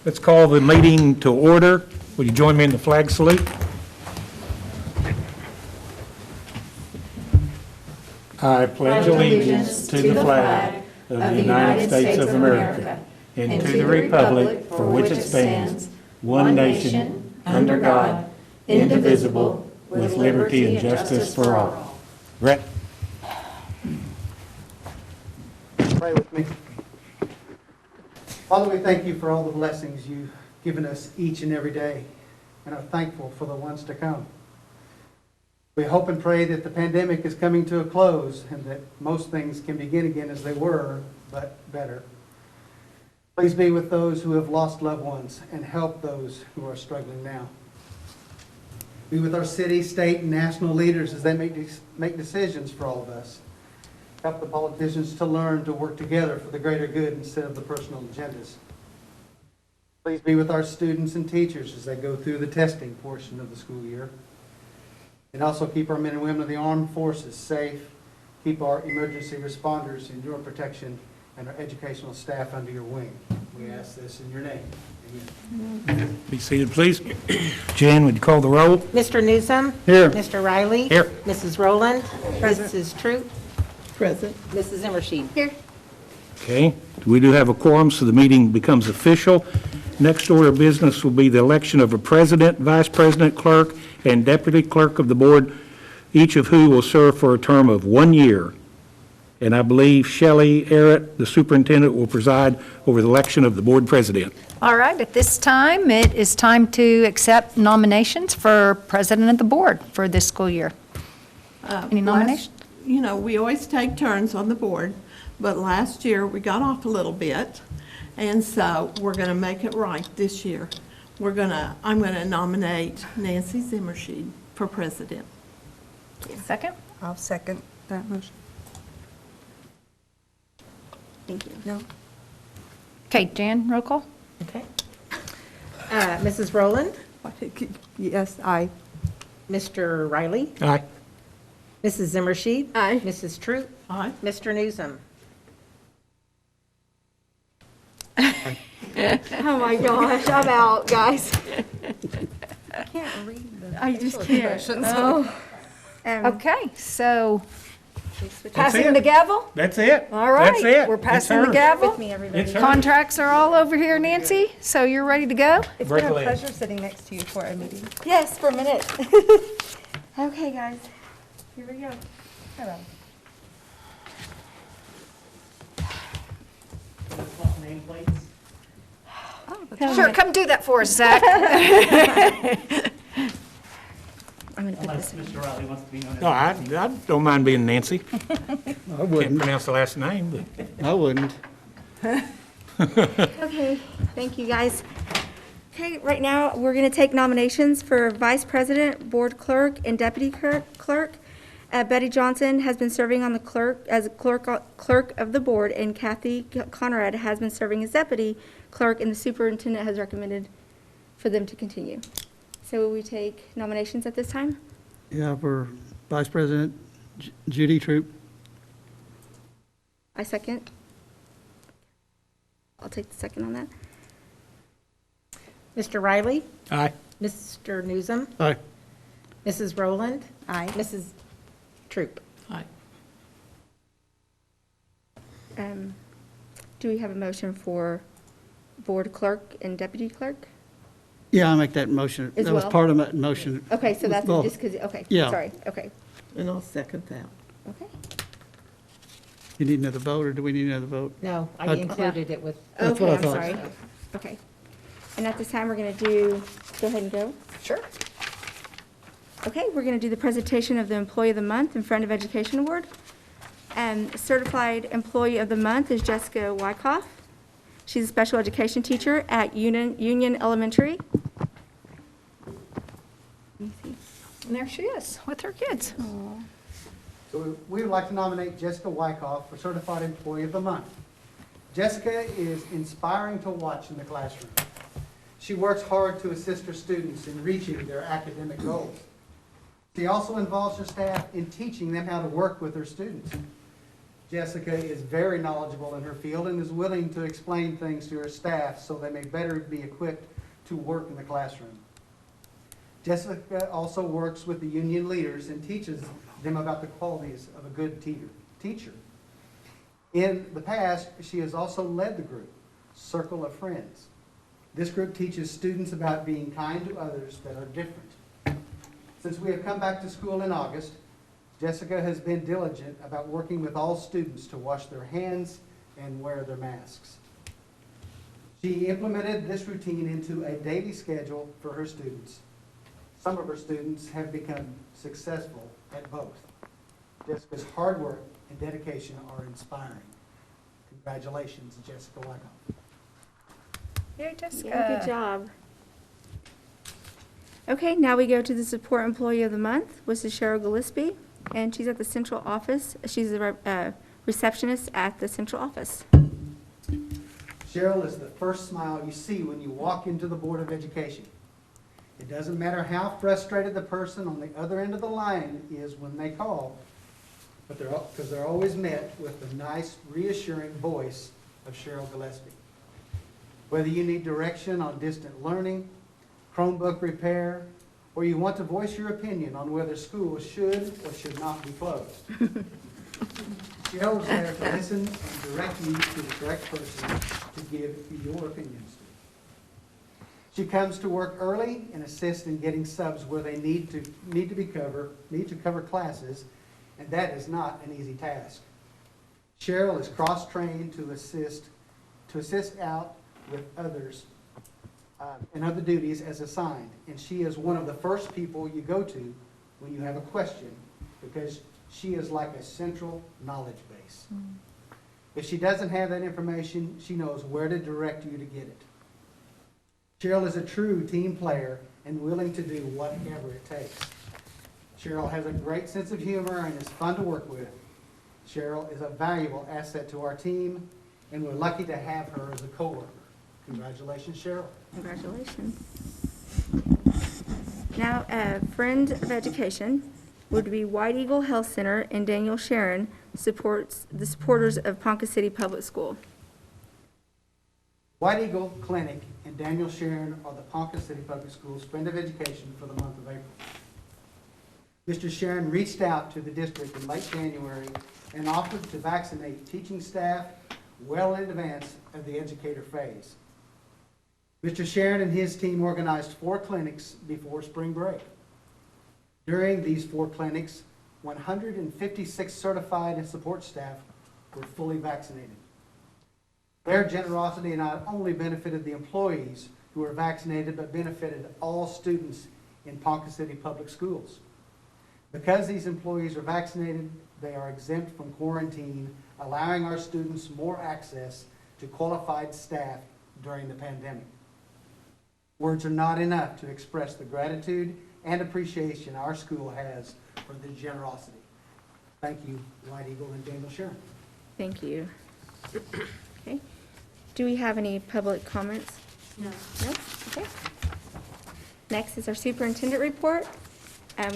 Let's call the meeting to order. Will you join me in the flag salute? I pledge allegiance to the flag of the United States of America and to the republic for which it stands, one nation, under God, indivisible, with liberty and justice for all. Brett? Pray with me. Father, we thank you for all the blessings you've given us each and every day and are thankful for the ones to come. We hope and pray that the pandemic is coming to a close and that most things can begin again as they were, but better. Please be with those who have lost loved ones and help those who are struggling now. Be with our city, state, and national leaders as they make decisions for all of us. Help the politicians to learn to work together for the greater good instead of the personal agendas. Please be with our students and teachers as they go through the testing portion of the school year. And also keep our men and women of the armed forces safe. Keep our emergency responders in your protection and our educational staff under your wing. We ask this in your name. Amen. Be seated, please. Jan, would you call the roll? Mr. Newsom. Here. Mr. Riley. Here. Mrs. Rowland. Mrs. Troop. Present. Mrs. Zimmershed. Here. Okay, we do have a quorum, so the meeting becomes official. Next order of business will be the election of a president, vice president, clerk, and deputy clerk of the board, each of who will serve for a term of 1 year. And I believe Shelley Arrett, the superintendent, will preside over the election of the board president. All right, at this time, it is time to accept nominations for president of the board for this school year. Any nominations? You know, we always take turns on the board, but last year we got off a little bit, and so we're going to make it right this year. I'm going to nominate Nancy Zimmershed for president. Second? I'll second that motion. Thank you. No? Okay, Jan, roll call. Okay. Mrs. Rowland. Yes, I. Mr. Riley. Aye. Mrs. Zimmershed. Aye. Mrs. Troop. Aye. Mr. Newsom. Oh my gosh, I'm out, guys. I can't read the. I just can't. Oh. Okay, so That's passing it. the gavel? That's it. All right. That's it. We're It's passing the hers. gavel. With me, everybody. It's hers. Contracts are all over here, Nancy, so you're ready to go? It's Break been a a leg. pleasure sitting next to you for a meeting. Yes, for a minute. Okay, guys, here we go. Hello. Sure, come do that for us, Zach. I'm gonna put Unless this. Mr. Riley wants to be known as. No, I don't mind being Nancy. I Can't wouldn't. pronounce the last name, but I wouldn't. Okay, thank you, guys. Okay, right now, we're gonna take nominations for vice president, board clerk, and deputy clerk. Betty Johnson has been serving on the clerk of the board, and Kathy Conrad has been serving as deputy clerk, and the superintendent has recommended for them to continue. So will we take nominations at this time? Yeah, for Vice President Judy Troop. I second. I'll take the second on that. Mr. Riley. aye. Mr. Newsom. Aye. Mrs. Rowland. Aye. Mrs. Troop. Aye. Do we have a motion for board clerk and deputy clerk? Yeah, I make that motion. As That was well? part of that motion. Okay, so that's Well, just because, okay, yeah. sorry, okay, And I'll second that. okay. You need another vote, or do we need another vote? No, I Okay. included it with. That's Okay, what I I'm thought. sorry. Okay. And at this time, we're going to go ahead and go. Sure. Okay, we're going to do the presentation of the Employee of the Month and Friend of Education Award. And Certified Employee of the Month is Jessica Wyckoff. She's a special education teacher at Union Elementary. Let me see. And there she is with her kids. So we would like to nominate Jessica Wyckoff for Certified Employee of the Month. Jessica is inspiring to watch in the classroom. She works hard to assist her students in reaching their academic goals. She also involves her staff in teaching them how to work with their students. Jessica is very knowledgeable in her field and is willing to explain things to her staff so they may better be equipped to work in the classroom. Jessica also works with the union leaders and teaches them about the qualities of a good teacher. In the past, she has also led the group, Circle of Friends. This group teaches students about being kind to others that are different. Since we have come back to school in August, Jessica has been diligent about working with all students to wash their hands and wear their masks. She implemented this routine into a daily schedule for her students. Some of her students have become successful at both. Jessica's hard work and dedication are inspiring. Congratulations, Jessica Wyckoff. Yay, Jessica. Yeah, good job. Okay, now we go to the Support Employee of the Month, which is Cheryl Gillespie, and she's at the central office. She's a receptionist at the central office. Cheryl is the first smile you see when you walk into the Board of Education. It doesn't matter how frustrated the person on the other end of the line is when they call, but because they're always met with the nice, reassuring voice of Cheryl Gillespie. Whether you need direction on distant learning, Chromebook repair, or you want to voice your opinion on whether schools should or should not be closed. Cheryl's there to listen and direct you to the correct person to give your opinions to. She comes to work early and assists in getting subs where they need to cover classes, and that is not an easy task. Cheryl is cross-trained to assist out with others and other duties as assigned, and she is one of the first people you go to when you have a question, because she is like a central knowledge base. If she doesn't have that information, she knows where to direct you to get it. Cheryl is a true team player and willing to do whatever it takes. Cheryl has a great sense of humor and is fun to work with. Cheryl is a valuable asset to our team, and we're lucky to have her as a coworker. Congratulations, Cheryl. Congratulations. Now, Friend of Education would be White Eagle Health Center, and Daniel Sharon supports the supporters of Ponca City Public School. White Eagle Clinic and Daniel Sharon are the Ponca City Public Schools Friend of Education for the month of April. Mr. Sharon reached out to the district in late January and offered to vaccinate teaching staff well in advance of the educator phase. Mr. Sharon and his team organized 4 clinics before spring break. During these 4 clinics, 156 certified and support staff were fully vaccinated. Their generosity not only benefited the employees who were vaccinated, but benefited all students in Ponca City Public Schools. Because these employees are vaccinated, they are exempt from quarantine, allowing our students more access to qualified staff during the pandemic. Words are not enough to express the gratitude and appreciation our school has for the generosity. Thank you, White Eagle and Daniel Sharon. Thank you. Okay. Do we have any public comments? No. No? Okay. Next is our Superintendent Report, and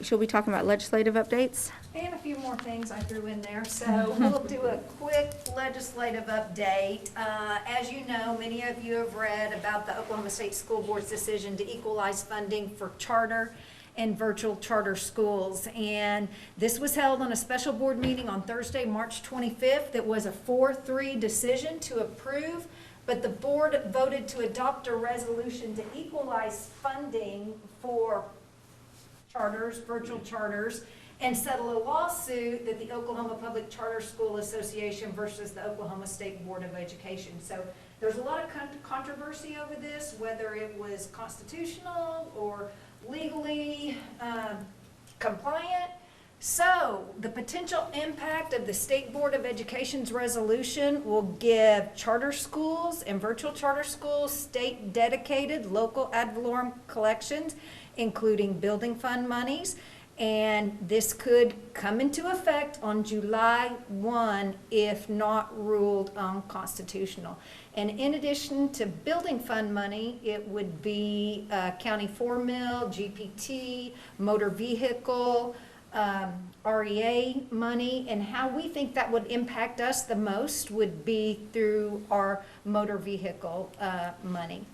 she'll be talking about legislative updates. And a few more things I threw in there. So we'll do a quick legislative update. As you know, many of you have read about the Oklahoma State School Board's decision to equalize funding for charter and virtual charter schools. And this was held on a special board meeting on Thursday, March 25th. It was a 4-3 decision to approve, but the board voted to adopt a resolution to equalize funding for charters, virtual charters, and settle a lawsuit that the Oklahoma Public Charter School Association versus the Oklahoma State Board of Education. So there's a lot of controversy over this, whether it was constitutional or legally compliant. So the potential impact of the State Board of Education's resolution will give charter schools and virtual charter schools state dedicated local ad valorem collections, including building fund monies. And this could come into effect on July 1 if not ruled unconstitutional. And in addition to building fund money, it would be county 4 mill, GPT, motor vehicle, REA money, and how we think that would impact us the most would be through our motor vehicle money.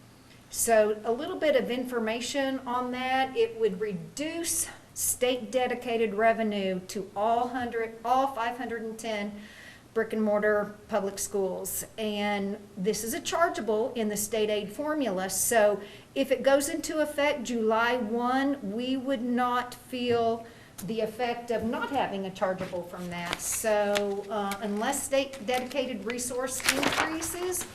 So a little bit of information on that. It would reduce state dedicated revenue to all 510 brick and mortar public schools. And this is a chargeable in the state aid formula. So if it goes into effect July 1, we would not feel the effect of not having a chargeable from that. So unless state dedicated resource increases,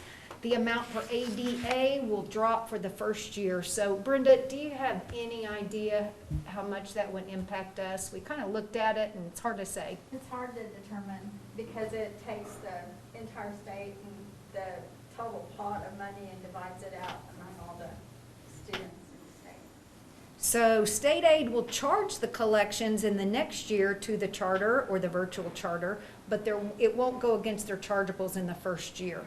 the amount for ADA will drop for the first year. So Brenda, do you have any idea how much that would impact us? We kind of looked at it and it's hard to say. It's hard to determine because it takes the entire state and the total pot of money and divides it out among all the students in the state. So state aid will charge the collections in the next year to the charter or the virtual charter, but it won't go against their chargeables in the first year.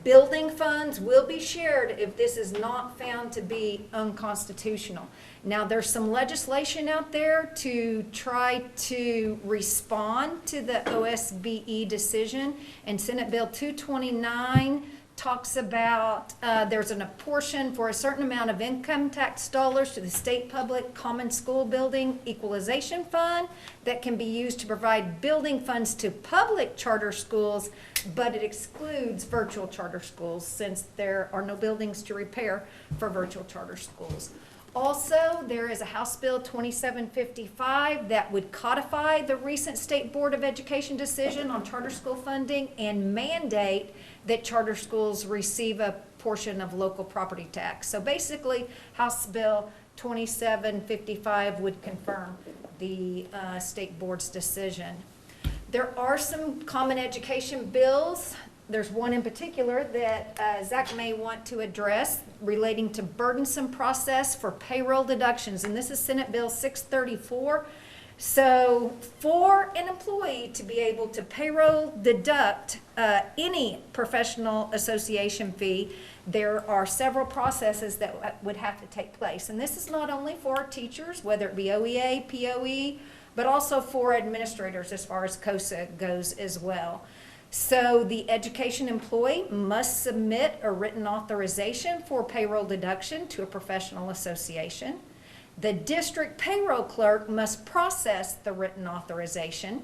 Building funds will be shared if this is not found to be unconstitutional. Now, there's some legislation out there to try to respond to the OSBE decision, and Senate Bill 229 talks about there's a portion for a certain amount of income tax dollars to the state public common school building equalization fund that can be used to provide building funds to public charter schools, but it excludes virtual charter schools since there are no buildings to repair for virtual charter schools. Also, there is a House Bill 2755 that would codify the recent State Board of Education decision on charter school funding and mandate that charter schools receive a portion of local property tax. So basically, House Bill 2755 would confirm the State Board's decision. There are some common education bills. There's one in particular that Zach may want to address relating to burdensome process for payroll deductions, and this is Senate Bill 634. So for an employee to be able to payroll deduct any professional association fee, there are several processes that would have to take place. And this is not only for teachers, whether it be OEA, POE, but also for administrators as far as COSA goes as well. So the education employee must submit a written authorization for payroll deduction to a professional association. The district payroll clerk must process the written authorization.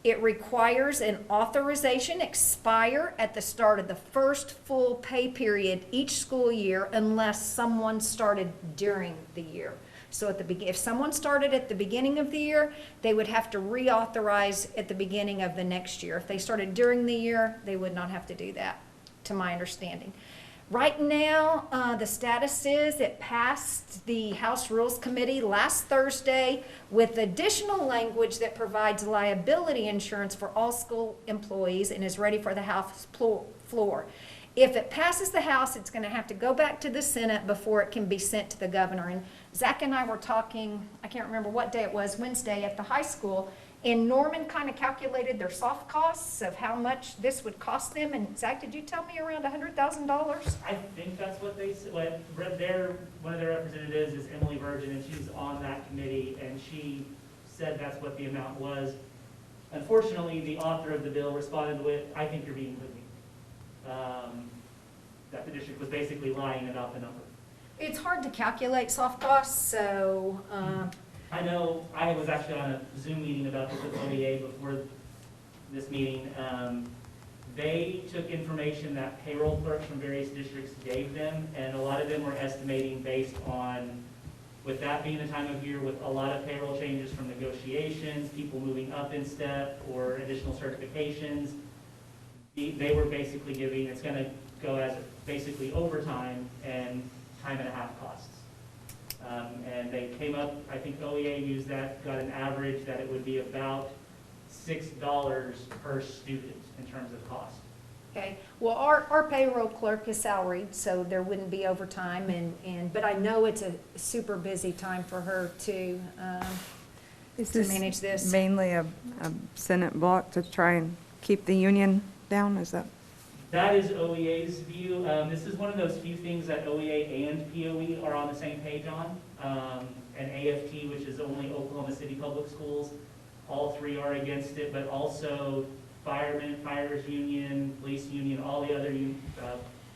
It requires an authorization expire at the start of the first full pay period each school year unless someone started during the year. So if someone started at the beginning of the year, they would have to reauthorize at the beginning of the next year. If they started during the year, they would not have to do that, to my understanding. Right now, the status is it passed the House Rules Committee last Thursday with additional language that provides liability insurance for all school employees and is ready for the House floor. If it passes the House, it's going to have to go back to the Senate before it can be sent to the governor. And Zach and I were talking, I can't remember what day it was, Wednesday at the high school, and Norman kind of calculated their soft costs of how much this would cost them. And Zach, did you tell me around $100,000? I think that's what they said. One of their representatives is Emily Virgin, and she's on that committee, and she said that's what the amount was. Unfortunately, the author of the bill responded with, "I think you're being hoodwinked." That the district was basically lying about the number. It's hard to calculate soft costs, so I know I was actually on a Zoom meeting about this with OEA before this meeting. They took information that payroll clerks from various districts gave them, and a lot of them were estimating based on, with that being the time of year with a lot of payroll changes from negotiations, people moving up in step or additional certifications, they were basically giving, it's going to go as basically overtime and time and a half costs. And they came up, I think OEA used that, got an average that it would be about $6 per student in terms of cost. okay. Well, our payroll clerk is salaried, so there wouldn't be overtime, but I know it's a super busy time for her to manage this. Mainly a Senate block to try and keep the union down, is that? That is OEA's view. This is one of those few things that OEA and POE are on the same page on. And AFT, which is only Oklahoma City Public Schools, all three are against it, but also firemen, fires union, police union, all the other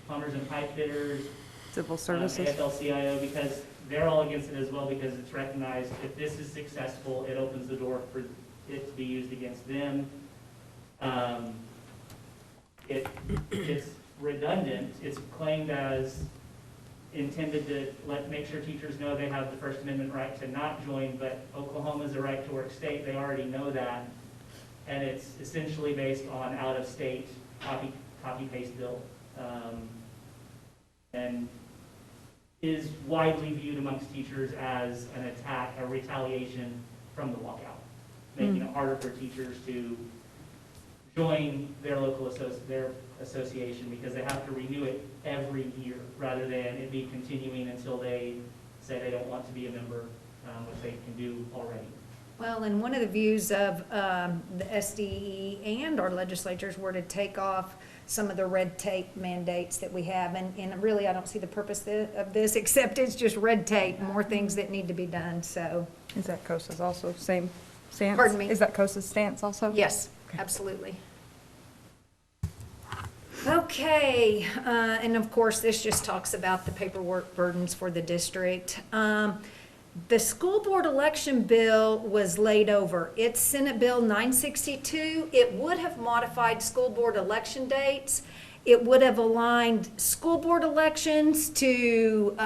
plumbers and pipe fitters, Civil services. AFL-CIO, because they're all against it as well, because it's recognized if this is successful, it opens the door for it to be used against them. It's redundant. It's claimed as intended to make sure teachers know they have the First Amendment right to not join, but Oklahoma is a right to work state. They already know that. And it's essentially based on out-of-state copy-paste bill. And is widely viewed amongst teachers as an attack, a retaliation from the walkout, making it harder for teachers to join their local association because they have to renew it every year rather than it be continuing until they say they don't want to be a member, which they can do already. Well, and one of the views of the SDE and our legislatures were to take off some of the red tape mandates that we have, and really I don't see the purpose of this except it's just red tape, more things that need to be done, so. Is that COSA's also same stance? Pardon me? Is that COSA's stance also? Yes, absolutely. Okay, and of course, this just talks about the paperwork burdens for the district. The school board election bill was laid over. It's Senate Bill 962. It would have modified school board election dates. It would have aligned school board elections to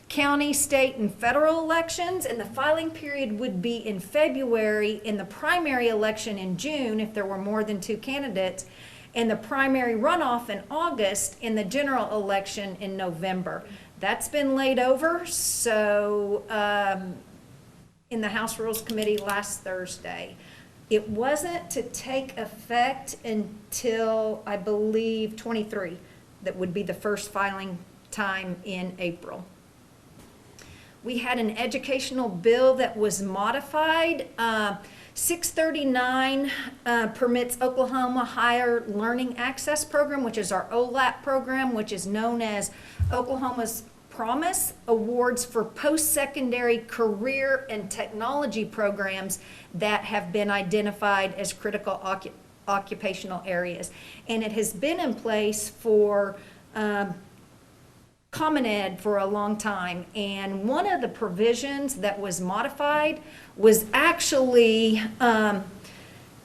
county, state, and federal elections, and the filing period would be in February, in the primary election in June, if there were more than 2 candidates, and the primary runoff in August, and the general election in November. That's been laid over, so in the House Rules Committee last Thursday. It wasn't to take effect until, I believe, 23. That would be the first filing time in April. We had an educational bill that was modified. 639 permits Oklahoma Higher Learning Access Program, which is our OLAP program, which is known as Oklahoma's Promise Awards for post-secondary career and technology programs that have been identified as critical occupational areas. And it has been in place for Common Ed for a long time, and one of the provisions that was modified was actually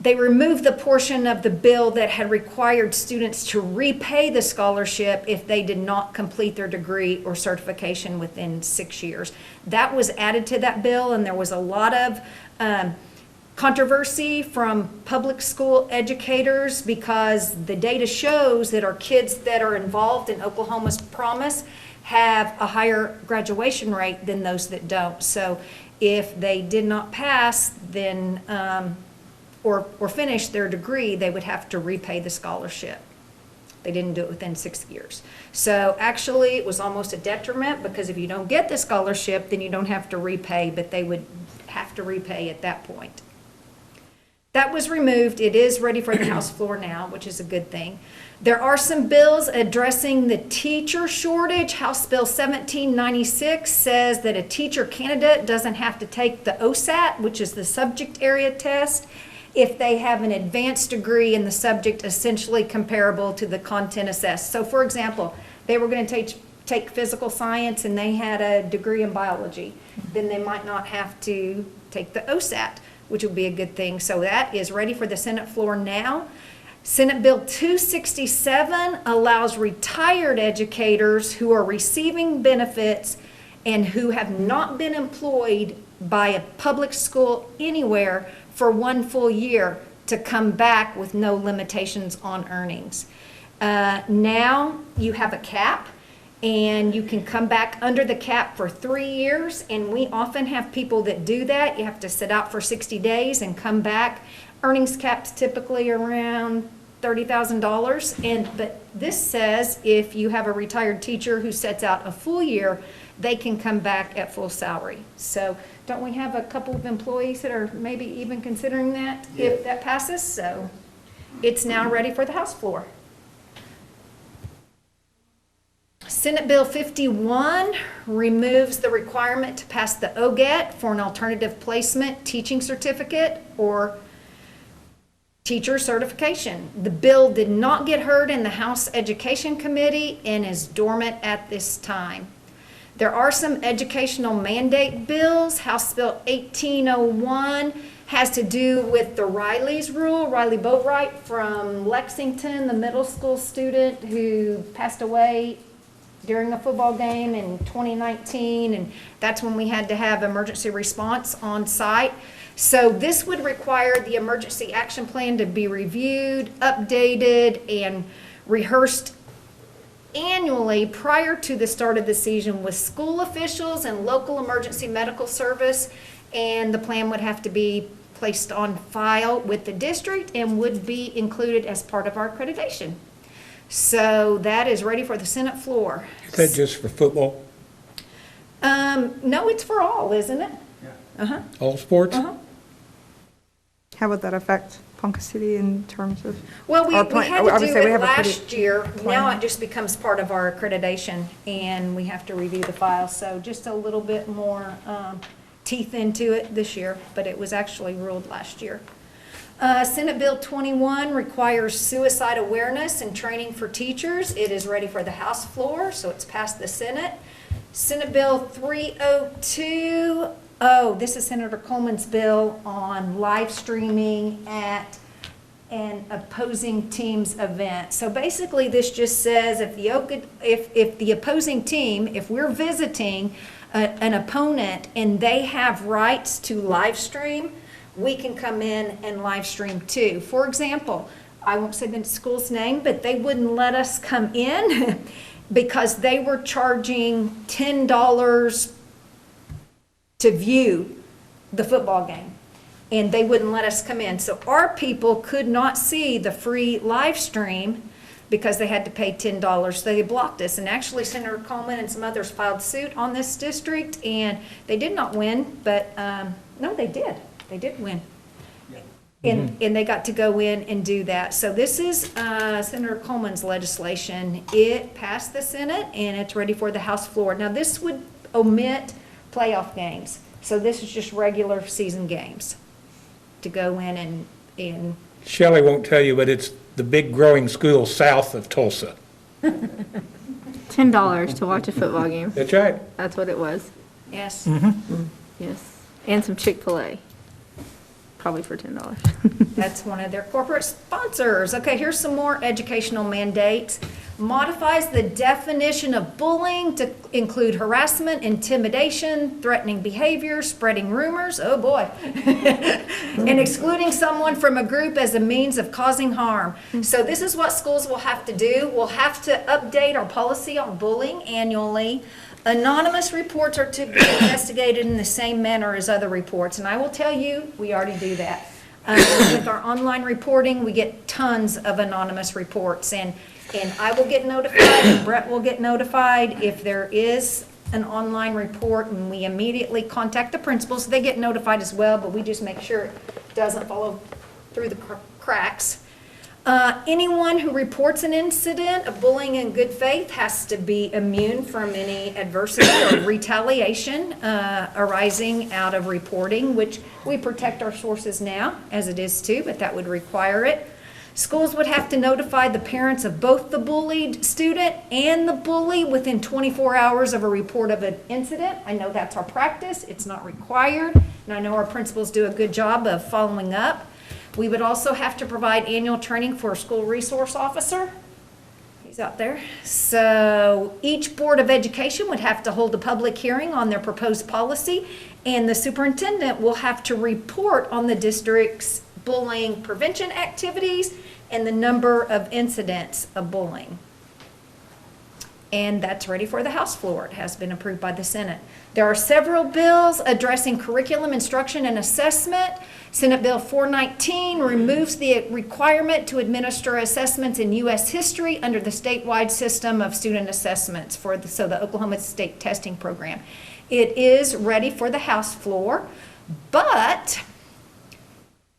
they removed the portion of the bill that had required students to repay the scholarship if they did not complete their degree or certification within 6 years. That was added to that bill, and there was a lot of controversy from public school educators because the data shows that our kids that are involved in Oklahoma's Promise have a higher graduation rate than those that don't. So if they did not pass, then or finish their degree, they would have to repay the scholarship. They didn't do it within 6 years. So actually, it was almost a detriment because if you don't get the scholarship, then you don't have to repay, but they would have to repay at that point. That was removed. It is ready for the House floor now, which is a good thing. There are some bills addressing the teacher shortage. House Bill 1796 says that a teacher candidate doesn't have to take the OSAT, which is the subject area test, if they have an advanced degree in the subject essentially comparable to the content assessed. So for example, they were going to take physical science and they had a degree in biology. Then they might not have to take the OSAT, which would be a good thing. So that is ready for the Senate floor now. Senate Bill 267 allows retired educators who are receiving benefits and who have not been employed by a public school anywhere for 1 full year to come back with no limitations on earnings. Now you have a cap, and you can come back under the cap for 3 years, and we often have people that do that. You have to sit out for 60 days and come back. Earnings cap's typically around $30,000, but this says if you have a retired teacher who sets out a full year, they can come back at full salary. So don't we have a couple of employees that are maybe even considering that if that passes? So it's now ready for the House floor. Senate Bill 51 removes the requirement to pass the OGET for an alternative placement teaching certificate or teacher certification. The bill did not get heard in the House Education Committee and is dormant at this time. There are some educational mandate bills. House Bill 1801 has to do with the Riley's rule, Riley Boatwright from Lexington, the middle school student who passed away during a football game in 2019, and that's when we had to have emergency response on site. So this would require the emergency action plan to be reviewed, updated, and rehearsed annually prior to the start of the season with school officials and local emergency medical service, and the plan would have to be placed on file with the district and would be included as part of our accreditation. So that is ready for the Senate floor. Is that just for football? No, it's for all, isn't it? Uh-huh. All sports? Uh-huh. How would that affect Ponca City in terms of? Well, we our had plan? to Obviously, do we it have a pretty last year. Now plan. it just becomes part of our accreditation, and we have to review the file. So just a little bit more teeth into it this year, but it was actually ruled last year. Senate Bill 21 requires suicide awareness and training for teachers. It is ready for the House floor, so it's passed the Senate. Senate Bill 302, this is Senator Coleman's bill on live streaming at an opposing team's event. So basically, this just says if the opposing team, if we're visiting an opponent and they have rights to live stream, we can come in and live stream too. For example, I won't say the school's name, but they wouldn't let us come in because they were charging $10 to view the football game, and they wouldn't let us come in. So our people could not see the free live stream because they had to pay $10. So they blocked us, and actually Senator Coleman and some others filed suit on this district, and they did not win, but no, they did. They did win. And they got to go in and do that. So this is Senator Coleman's legislation. It passed the Senate, and it's ready for the House floor. Now, this would omit playoff games. So this is just regular season games to go in and Shelley won't tell you, but it's the big growing school south of Tulsa. $10 to watch a football game. That's right. That's what it was. yes. Yes. And some Chick-fil-A. Probably for $10. That's one of their corporate sponsors. Okay, here's some more educational mandates. Modifies the definition of bullying to include harassment, intimidation, threatening behavior, spreading rumors, oh boy, and excluding someone from a group as a means of causing harm. So this is what schools will have to do. We'll have to update our policy on bullying annually. Anonymous reports are to be investigated in the same manner as other reports, and I will tell you, we already do that. With our online reporting, we get tons of anonymous reports, and I will get notified, and Brett will get notified if there is an online report, and we immediately contact the principals. They get notified as well, but we just make sure it doesn't follow through the cracks. Anyone who reports an incident of bullying in good faith has to be immune from any adversity or retaliation arising out of reporting, which we protect our sources now, as it is too, but that would require it. Schools would have to notify the parents of both the bullied student and the bully within 24 hours of a report of an incident. I know that's our practice. It's not required, and I know our principals do a good job of following up. We would also have to provide annual training for a school resource officer. He's out there. So each Board of Education would have to hold a public hearing on their proposed policy, and the superintendent will have to report on the district's bullying prevention activities and the number of incidents of bullying. And that's ready for the House floor. It has been approved by the Senate. There are several bills addressing curriculum, instruction, and assessment. Senate Bill 419 removes the requirement to administer assessments in U.S. history under the statewide system of student assessments for the Oklahoma State Testing Program. It is ready for the House floor, but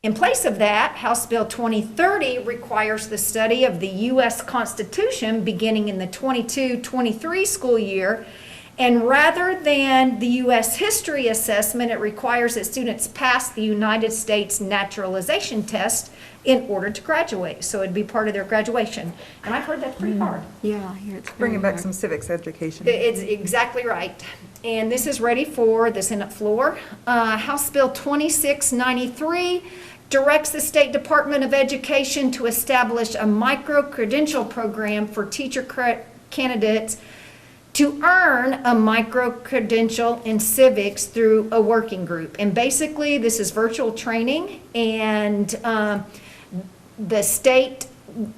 In place of that, House Bill 2030 requires the study of the U.S. Constitution beginning in the 22-23 school year. And rather than the U.S. history assessment, it requires that students pass the United States naturalization test in order to graduate. So it'd be part of their graduation. And I've heard that's pretty hard. Yeah, I hear it's Bringing very back hard. some civics education. It's exactly right. And this is ready for the Senate floor. House Bill 2693 directs the State Department of Education to establish a micro-credential program for teacher candidates to earn a micro-credential in civics through a working group. And basically, this is virtual training, and the state,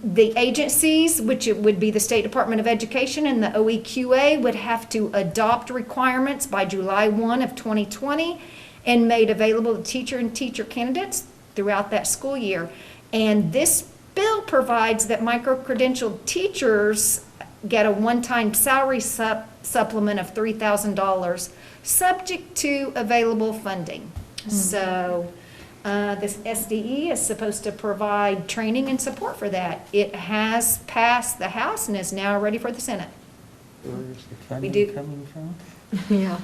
the agencies, which it would be the State Department of Education and the OEQA, would have to adopt requirements by July 1 of 2020 and made available to teacher and teacher candidates throughout that school year. And this bill provides that micro-credentialed teachers get a one-time salary supplement of $3,000, subject to available funding. So this SDE is supposed to provide training and support for that. It has passed the House and is now ready for the Senate. Where's the We funding do- coming from? Yeah.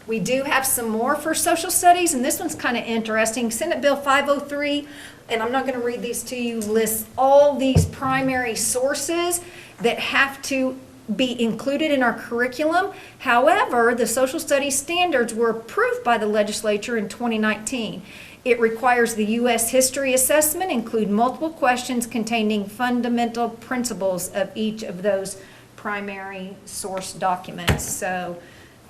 We do have some more for social studies, and this one's kind of interesting. Senate Bill 503, and I'm not going to read these to you, lists all these primary sources that have to be included in our curriculum. However, the social studies standards were approved by the legislature in 2019. It requires the U.S. history assessment include multiple questions containing fundamental principles of each of those primary source documents. So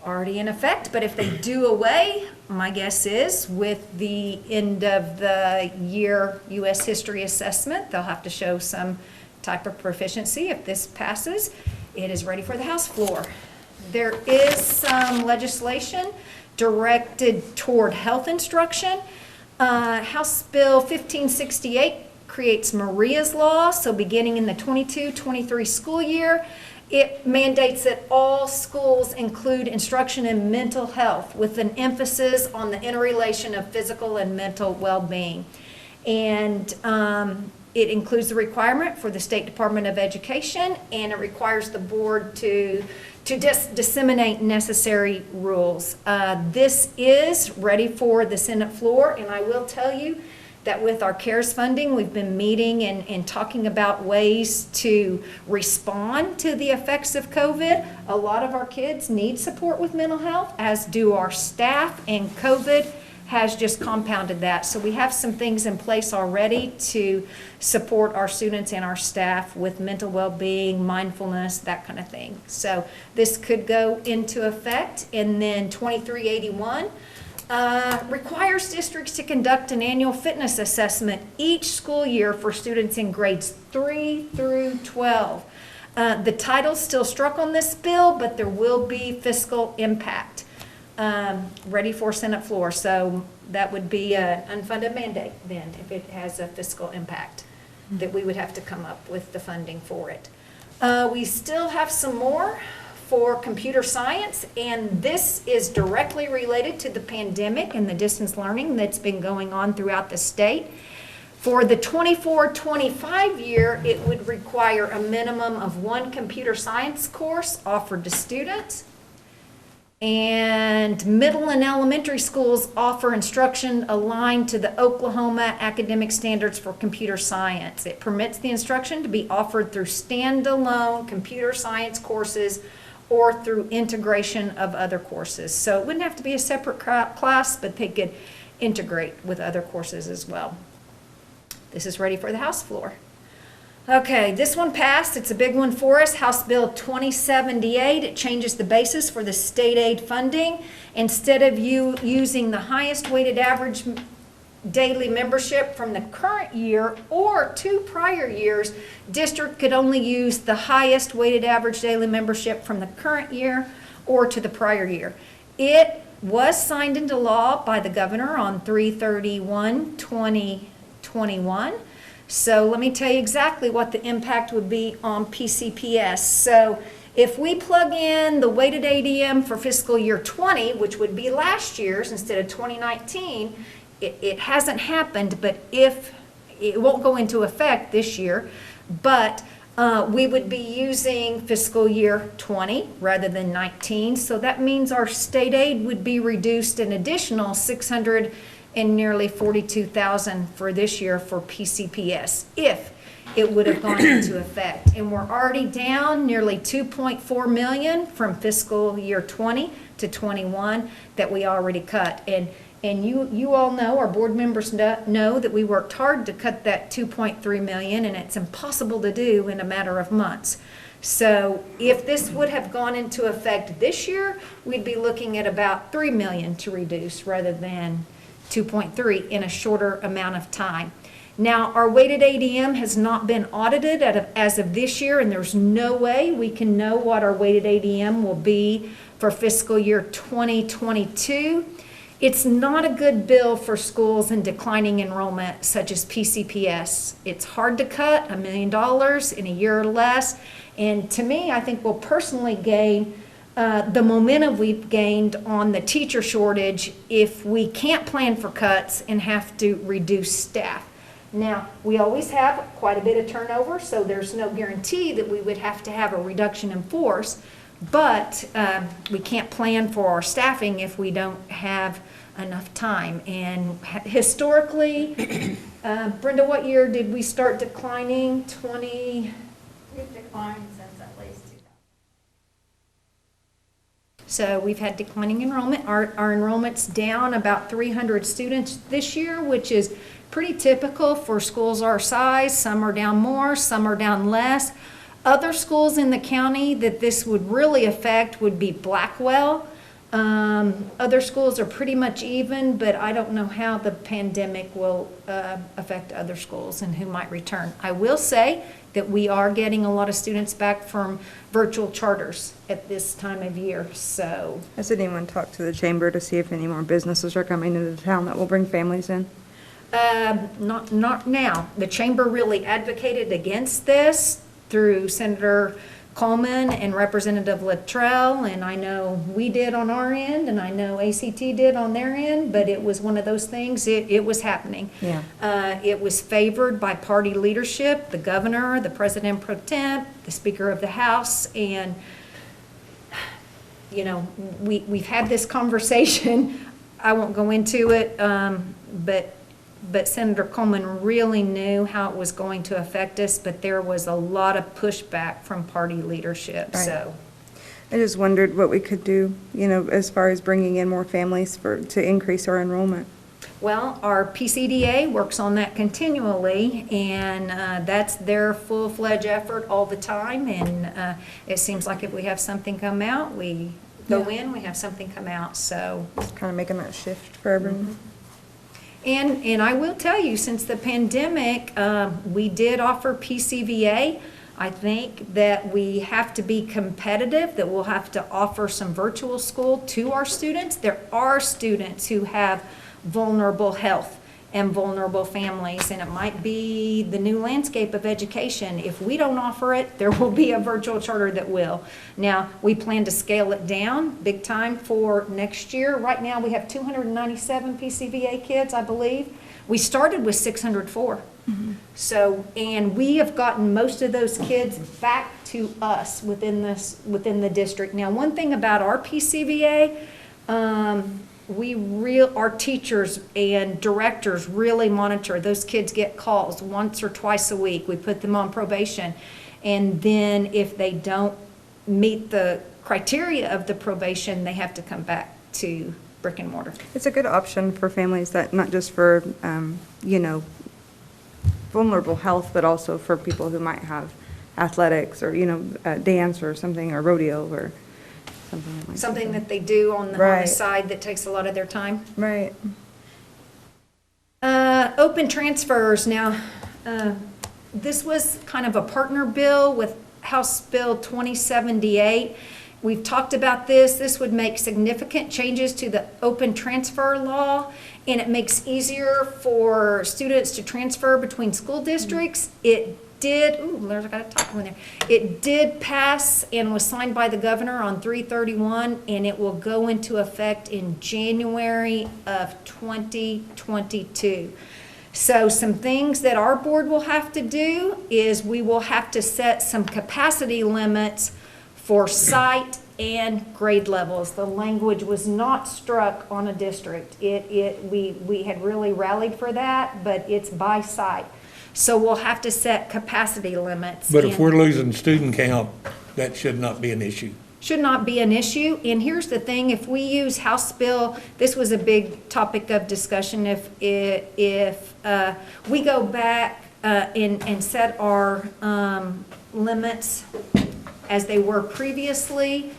already in effect, but if they do away, my guess is with the end of the year U.S. history assessment, they'll have to show some type of proficiency. If this passes, it is ready for the House floor. There is some legislation directed toward health instruction. House Bill 1568 creates Maria's Law, so beginning in the 22-23 school year, it mandates that all schools include instruction in mental health with an emphasis on the interrelation of physical and mental well-being. And it includes the requirement for the State Department of Education, and it requires the board to disseminate necessary rules. This is ready for the Senate floor, and I will tell you that with our CARES funding, we've been meeting and talking about ways to respond to the effects of COVID. A lot of our kids need support with mental health, as do our staff, and COVID has just compounded that. So we have some things in place already to support our students and our staff with mental well-being, mindfulness, that kind of thing. So this could go into effect. And then 2381 requires districts to conduct an annual fitness assessment each school year for students in grades 3 through 12. The title's still struck on this bill, but there will be fiscal impact. Ready for Senate floor. So that would be an unfunded mandate then, if it has a fiscal impact, that we would have to come up with the funding for it. We still have some more for computer science, and this is directly related to the pandemic and the distance learning that's been going on throughout the state. For the 24-25 year, it would require a minimum of one computer science course offered to students. And middle and elementary schools offer instruction aligned to the Oklahoma academic standards for computer science. It permits the instruction to be offered through standalone computer science courses or through integration of other courses. So it wouldn't have to be a separate class, but they could integrate with other courses as well. This is ready for the House floor. Okay, this one passed. It's a big one for us. House Bill 2078. It changes the basis for the state aid funding. Instead of you using the highest weighted average daily membership from the current year or 2 prior years, district could only use the highest weighted average daily membership from the current year or to the prior year. It was signed into law by the governor on 3/31/2021. So let me tell you exactly what the impact would be on PCPS. So if we plug in the weighted ADM for fiscal year 20, which would be last year's instead of 2019, it hasn't happened, but if, it won't go into effect this year, but we would be using fiscal year 20 rather than 19. So that means our state aid would be reduced an additional 600 and nearly 42,000 for this year for PCPS, if it would have gone into effect. And we're already down nearly 2.4 million from fiscal year 20 to 21 that we already cut. And you all know, our board members know that we worked hard to cut that 2.3 million, and it's impossible to do in a matter of months. So if this would have gone into effect this year, we'd be looking at about 3 million to reduce rather than 2.3 in a shorter amount of time. Now, our weighted ADM has not been audited as of this year, and there's no way we can know what our weighted ADM will be for fiscal year 2022. It's not a good bill for schools in declining enrollment such as PCPS. It's hard to cut $1 million in a year or less. And to me, I think we'll personally gain the momentum we've gained on the teacher shortage if we can't plan for cuts and have to reduce staff. Now, we always have quite a bit of turnover, so there's no guarantee that we would have to have a reduction in force, but we can't plan for our staffing if we don't have enough time. And historically, Brenda, what year did we start declining? We've declined since at least 2000. So we've had declining enrollment. Our enrollment's down about 300 students this year, which is pretty typical for schools our size. Some are down more, some are down less. Other schools in the county that this would really affect would be Blackwell. Other schools are pretty much even, but I don't know how the pandemic will affect other schools and who might return. I will say that we are getting a lot of students back from virtual charters at this time of year, so. Has anyone talked to the chamber to see if any more businesses are coming into town that will bring families in? Not now. The chamber really advocated against this through Senator Coleman and Representative Luttrell, and I know we did on our end, and I know ACT did on their end, but it was one of those things, it was happening. Yeah. It was favored by party leadership, the governor, the president pro tem, the speaker of the House, and, you know, we've had this conversation. I won't go into it, but Senator Coleman really knew how it was going to affect us, but there was a lot of pushback from party leadership, Right. so. I just wondered what we could do, you know, as far as bringing in more families to increase our enrollment. Well, our PCDA works on that continually, and that's their full-fledged effort all the time, and it seems like if we have something come out, we go in, we have something come out, so. Just kind of making that shift for everyone. And I will tell you, since the pandemic, we did offer PCVA. I think that we have to be competitive, that we'll have to offer some virtual school to our students. There are students who have vulnerable health and vulnerable families, and it might be the new landscape of education. If we don't offer it, there will be a virtual charter that will. Now, we plan to scale it down big time for next year. Right now, we have 297 PCVA kids, I believe. We started with 604. So, and we have gotten most of those kids back to us within the district. Now, one thing about our PCVA, our teachers and directors really monitor. Those kids get calls once or twice a week. We put them on probation. And then if they don't meet the criteria of the probation, they have to come back to brick and mortar. It's a good option for families that, not just for, you know, vulnerable health, but also for people who might have athletics or, you know, dance or something, or rodeo or something like that. Something that they do on the Right. side that takes a lot of their time. Right. Open transfers. Now, this was kind of a partner bill with House Bill 2078. We've talked about this. This would make significant changes to the open transfer law, and it makes easier for students to transfer between school districts. It did, there's got a typo in there. It did pass and was signed by the governor on 3/31, and it will go into effect in January of 2022. So some things that our board will have to do is we will have to set some capacity limits for site and grade levels. The language was not struck on a district. We had really rallied for that, but it's by site. So we'll have to set capacity limits. But if and we're losing student count, that should not be an issue. should not be an issue. And here's the thing, if we use House Bill, this was a big topic of discussion, if we go back and set our limits as they were previously,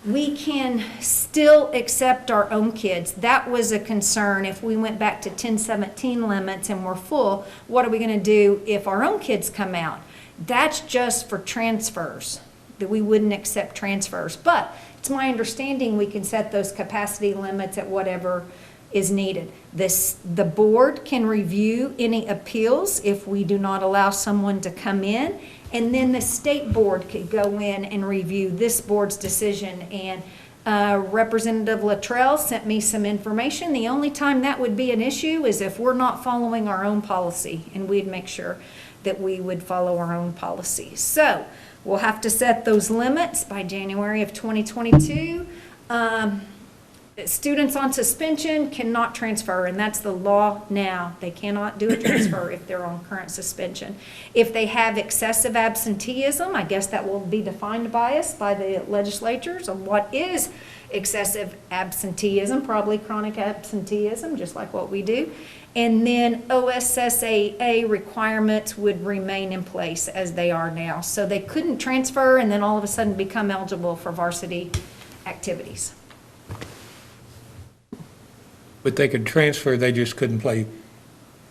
we can still accept our own kids. That was a concern. If we went back to 1017 limits and we're full, what are we going to do if our own kids come out? That's just for transfers, that we wouldn't accept transfers. But it's my understanding we can set those capacity limits at whatever is needed. The board can review any appeals if we do not allow someone to come in. And then the state board could go in and review this board's decision. And Representative Luttrell sent me some information. The only time that would be an issue is if we're not following our own policy, and we'd make sure that we would follow our own policy. So we'll have to set those limits by January of 2022. Students on suspension cannot transfer, and that's the law now. They cannot do a transfer if they're on current suspension. If they have excessive absenteeism, I guess that will be defined by us, by the legislatures, on what is excessive absenteeism, probably chronic absenteeism, just like what we do. And then OSSAA requirements would remain in place as they are now. So they couldn't transfer and then all of a sudden become eligible for varsity activities. But they could transfer, they just couldn't play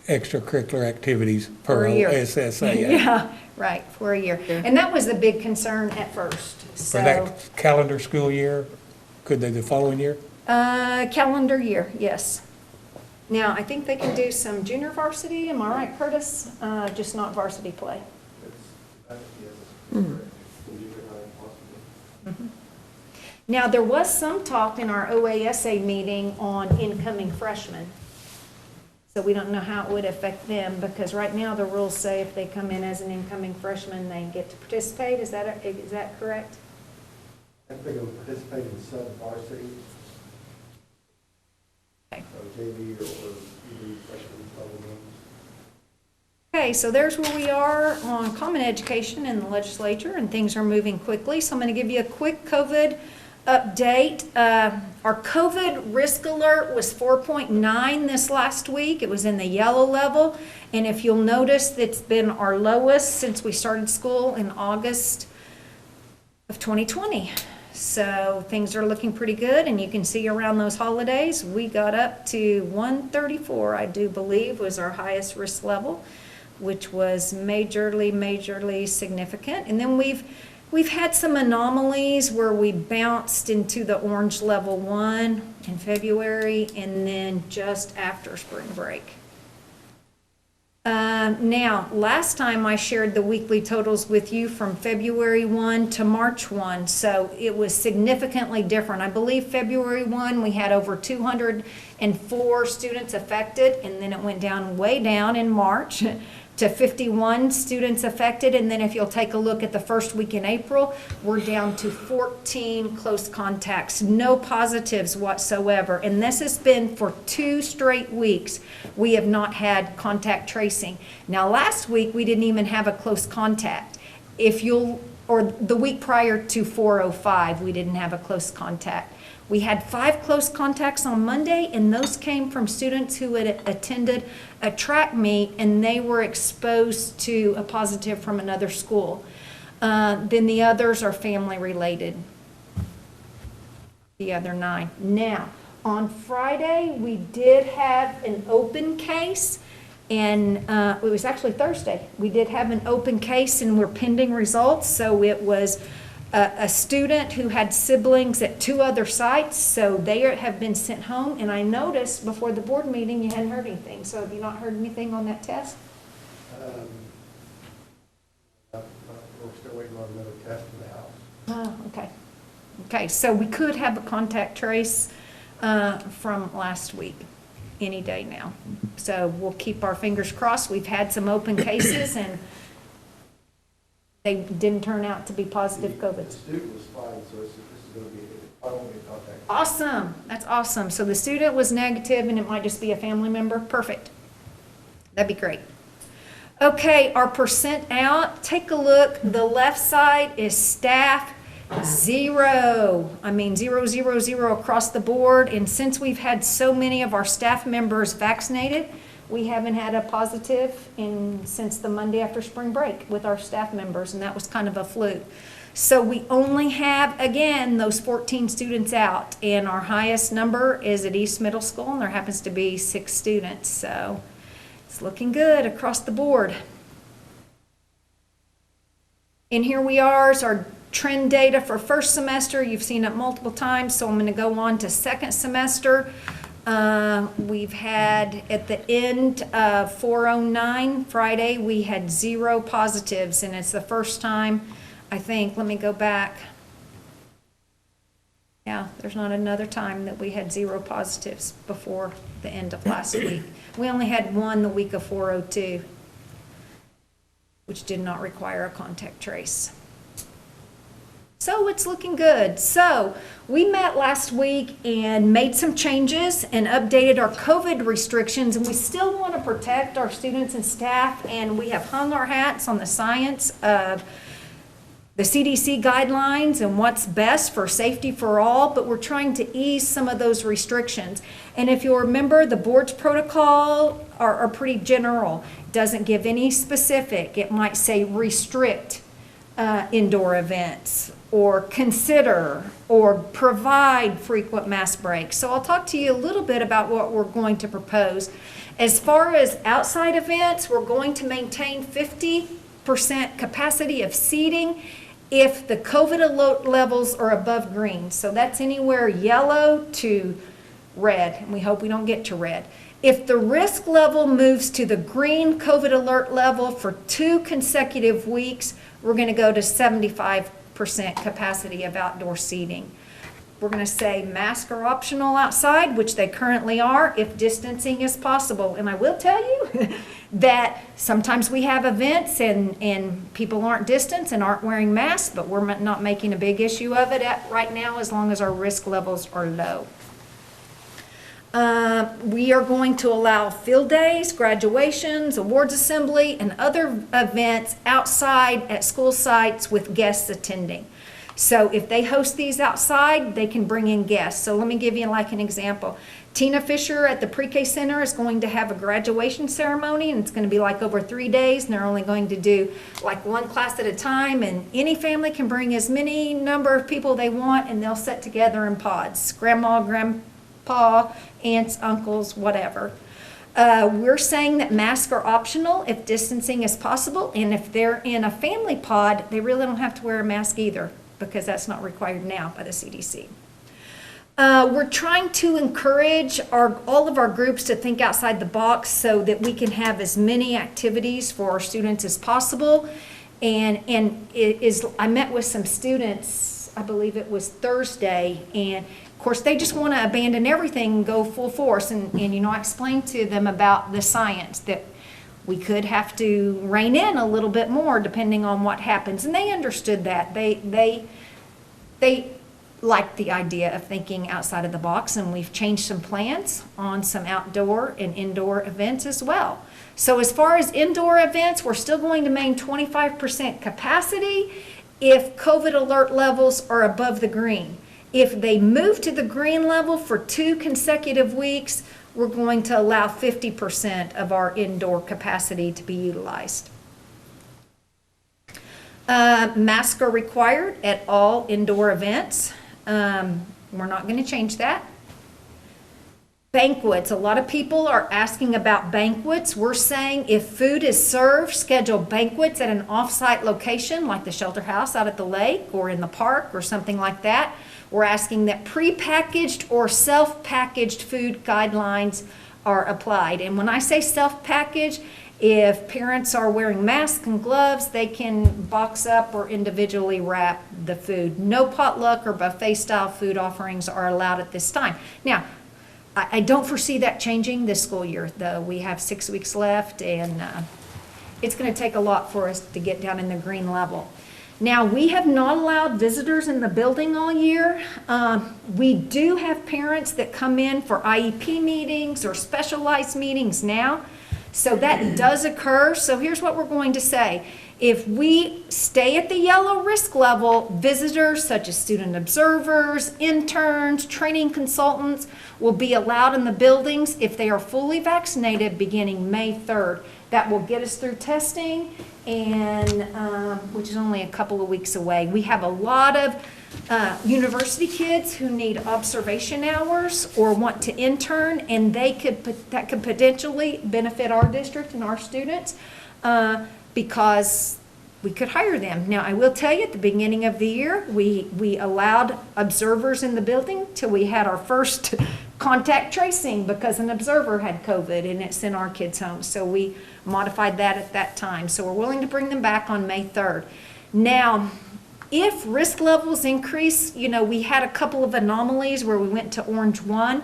extracurricular activities For per a year. OSSAA. Yeah, right, for a year. And that was the big concern at first, For so. that calendar school year, could they the following year? Calendar year, yes. Now, I think they can do some junior varsity, am I right, Curtis? Just not varsity play. Mhm. Now, there was some talk in our OASA meeting on incoming freshmen. So we don't know how it would affect them, because right now the rules say if they come in as an incoming freshman, they get to participate. Is that correct? I think they'll participate in sub-varsity. Okay. So JV or even freshman level games. Okay, so there's where we are on common education in the legislature, and things are moving quickly. So I'm going to give you a quick COVID update. Our COVID risk alert was 4.9 this last week. It was in the yellow level. And if you'll notice, it's been our lowest since we started school in August of 2020. So things are looking pretty good. And you can see around those holidays, we got up to 134, I do believe, was our highest risk level, which was majorly significant. And then we've had some anomalies where we bounced into the orange level 1 in February and then just after spring break. Now, last time I shared the weekly totals with you from February 1 to March 1, so it was significantly different. I believe February 1, we had over 204 students affected, and then it went down, way down in March to 51 students affected. And then if you'll take a look at the first week in April, we're down to 14 close contacts, no positives whatsoever. And this has been for 2 straight weeks. We have not had contact tracing. Now, last week, we didn't even have a close contact. Or the week prior to 405, we didn't have a close contact. We had 5 close contacts on Monday, and those came from students who had attended a track meet, and they were exposed to a positive from another school. Then the others are family related, the other 9. Now, on Friday, we did have an open case, and it was actually Thursday. We did have an open case, and we're pending results. So it was a student who had siblings at 2 other sites, so they have been sent home. And I noticed before the board meeting you hadn't heard anything. So have you not heard anything on that test? Okay, so we could have a contact trace from last week, any day now. So we'll keep our fingers crossed. We've had some open cases and they didn't turn out to be positive COVID. The student was fine, so this is going to be, I don't want to contact. Awesome, that's awesome. So the student was negative and it might just be a family member? Perfect. That'd be great. Okay, our percent out, take a look. The left side is staff, 0. I mean, 0, 0, 0 across the board. And since we've had so many of our staff members vaccinated, we haven't had a positive since the Monday after spring break with our staff members, and that was kind of a fluke. So we only have, again, those 14 students out, and our highest number is at East Middle School, and there happens to be 6 students. So it's looking good across the board. And here we are, is our trend data for first semester. You've seen it multiple times, so I'm going to go on to second semester. We've had, at the end of 409 Friday, we had 0 positives, and it's the first time, I think, let me go back. Yeah, there's not another time that we had 0 positives before the end of last week. We only had 1 the week of 402, which did not require a contact trace. So it's looking good. So we met last week and made some changes and updated our COVID restrictions, and we still want to protect our students and staff, and we have hung our hats on the science of the CDC guidelines and what's best for safety for all, but we're trying to ease some of those restrictions. And if you'll remember, the board's protocol are pretty general. It doesn't give any specific. It might say restrict indoor events, or consider, or provide frequent mass breaks. So I'll talk to you a little bit about what we're going to propose. As far as outside events, we're going to maintain 50% capacity of seating if the COVID alert levels are above green. So that's anywhere yellow to red, and we hope we don't get to red. If the risk level moves to the green COVID alert level for 2 consecutive weeks, we're going to go to 75% capacity of outdoor seating. We're going to say masks are optional outside, which they currently are, if distancing is possible. And I will tell you that sometimes we have events and people aren't distanced and aren't wearing masks, but we're not making a big issue of it right now as long as our risk levels are low. We are going to allow field days, graduations, awards assembly, and other events outside at school sites with guests attending. So if they host these outside, they can bring in guests. So let me give you like an example. Tina Fisher at the Pre-K Center is going to have a graduation ceremony, and it's going to be like over 3 days, and they're only going to do like 1 class at a time, and any family can bring as many number of people they want, and they'll sit together in pods. Grandma, grandpa, aunts, uncles, whatever. We're saying that masks are optional if distancing is possible, and if they're in a family pod, they really don't have to wear a mask either, because that's not required now by the CDC. We're trying to encourage all of our groups to think outside the box so that we can have as many activities for our students as possible. And I met with some students, I believe it was Thursday, and of course they just want to abandon everything and go full force. And you know, I explained to them about the science that we could have to rein in a little bit more depending on what happens. And they understood that. They liked the idea of thinking outside of the box, and we've changed some plans on some outdoor and indoor events as well. So as far as indoor events, we're still going to maintain 25% capacity if COVID alert levels are above the green. If they move to the green level for 2 consecutive weeks, we're going to allow 50% of our indoor capacity to be utilized. Masks are required at all indoor events. We're not going to change that. Banquets. A lot of people are asking about banquets. We're saying if food is served, schedule banquets at an off-site location like the shelter house out at the lake or in the park or something like that. We're asking that prepackaged or self-packaged food guidelines are applied. And when I say self-packaged, If parents are wearing masks and gloves, they can box up or individually wrap the food. No potluck or buffet-style food offerings are allowed at this time. Now, I don't foresee that changing this school year, though. We have 6 weeks left, and it's going to take a lot for us to get down in the green level. Now, we have not allowed visitors in the building all year. We do have parents that come in for IEP meetings or specialized meetings now. So that does occur. So here's what we're going to say. If we stay at the yellow risk level, visitors such as student observers, interns, training consultants will be allowed in the buildings if they are fully vaccinated beginning May 3rd. That will get us through testing, and which is only a couple of weeks away. We have a lot of university kids who need observation hours or want to intern, and that could potentially benefit our district and our students because we could hire them. Now, I will tell you, at the beginning of the year, we allowed observers in the building till we had our first contact tracing because an observer had COVID and it sent our kids home. So we modified that at that time. So we're willing to bring them back on May 3rd. Now, if risk levels increase, we had a couple of anomalies where we went to orange 1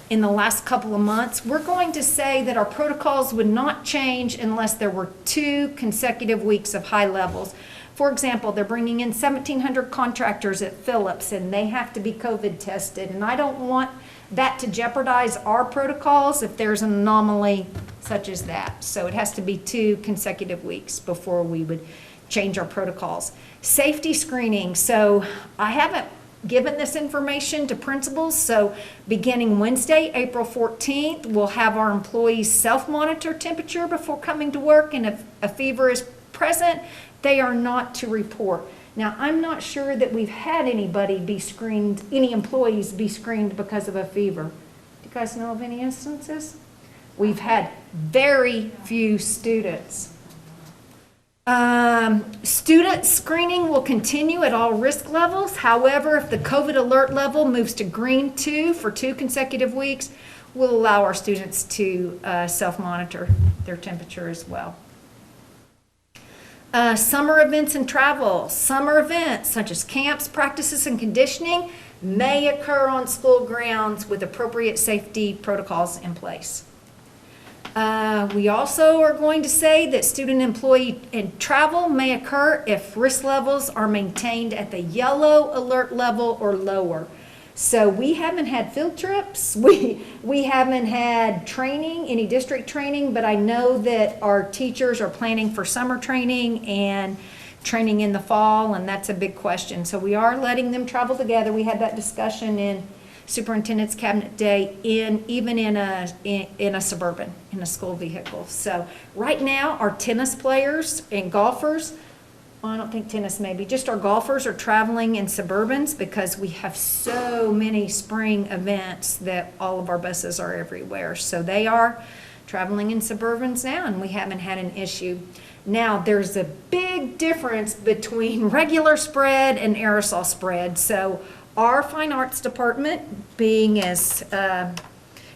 in the last couple of months. We're going to say that our protocols would not change unless there were 2 consecutive weeks of high levels. For example, they're bringing in 1,700 contractors at Phillips, and they have to be COVID tested. And I don't want that to jeopardize our protocols if there's an anomaly such as that. So it has to be 2 consecutive weeks before we would change our protocols. Safety screening. So I haven't given this information to principals. So beginning Wednesday, April 14th, we'll have our employees self-monitor temperature before coming to work. And if a fever is present, they are not to report. Now, I'm not sure that we've had anybody be screened, any employees be screened because of a fever. Do you guys know of any instances? We've had very few students. Student screening will continue at all risk levels. However, if the COVID alert level moves to green 2 for 2 consecutive weeks, we'll allow our students to self-monitor their temperature as well. Summer events and travel. Summer events such as camps, practices, and conditioning may occur on school grounds with appropriate safety protocols in place. We also are going to say that student, employee, and travel may occur if risk levels are maintained at the yellow alert level or lower. So we haven't had field trips, we haven't had training, any district training, but I know that our teachers are planning for summer training and training in the fall, and that's a big question. So we are letting them travel together. We had that discussion in Superintendent's Cabinet Day even in a Suburban, in a school vehicle. So right now, our tennis players and golfers, well, I don't think tennis maybe, just our golfers are traveling in Suburbans because we have so many spring events that all of our buses are everywhere. So they are traveling in Suburbans now, and we haven't had an issue. Now, there's a big difference between regular spread and aerosol spread. So our fine arts department, being as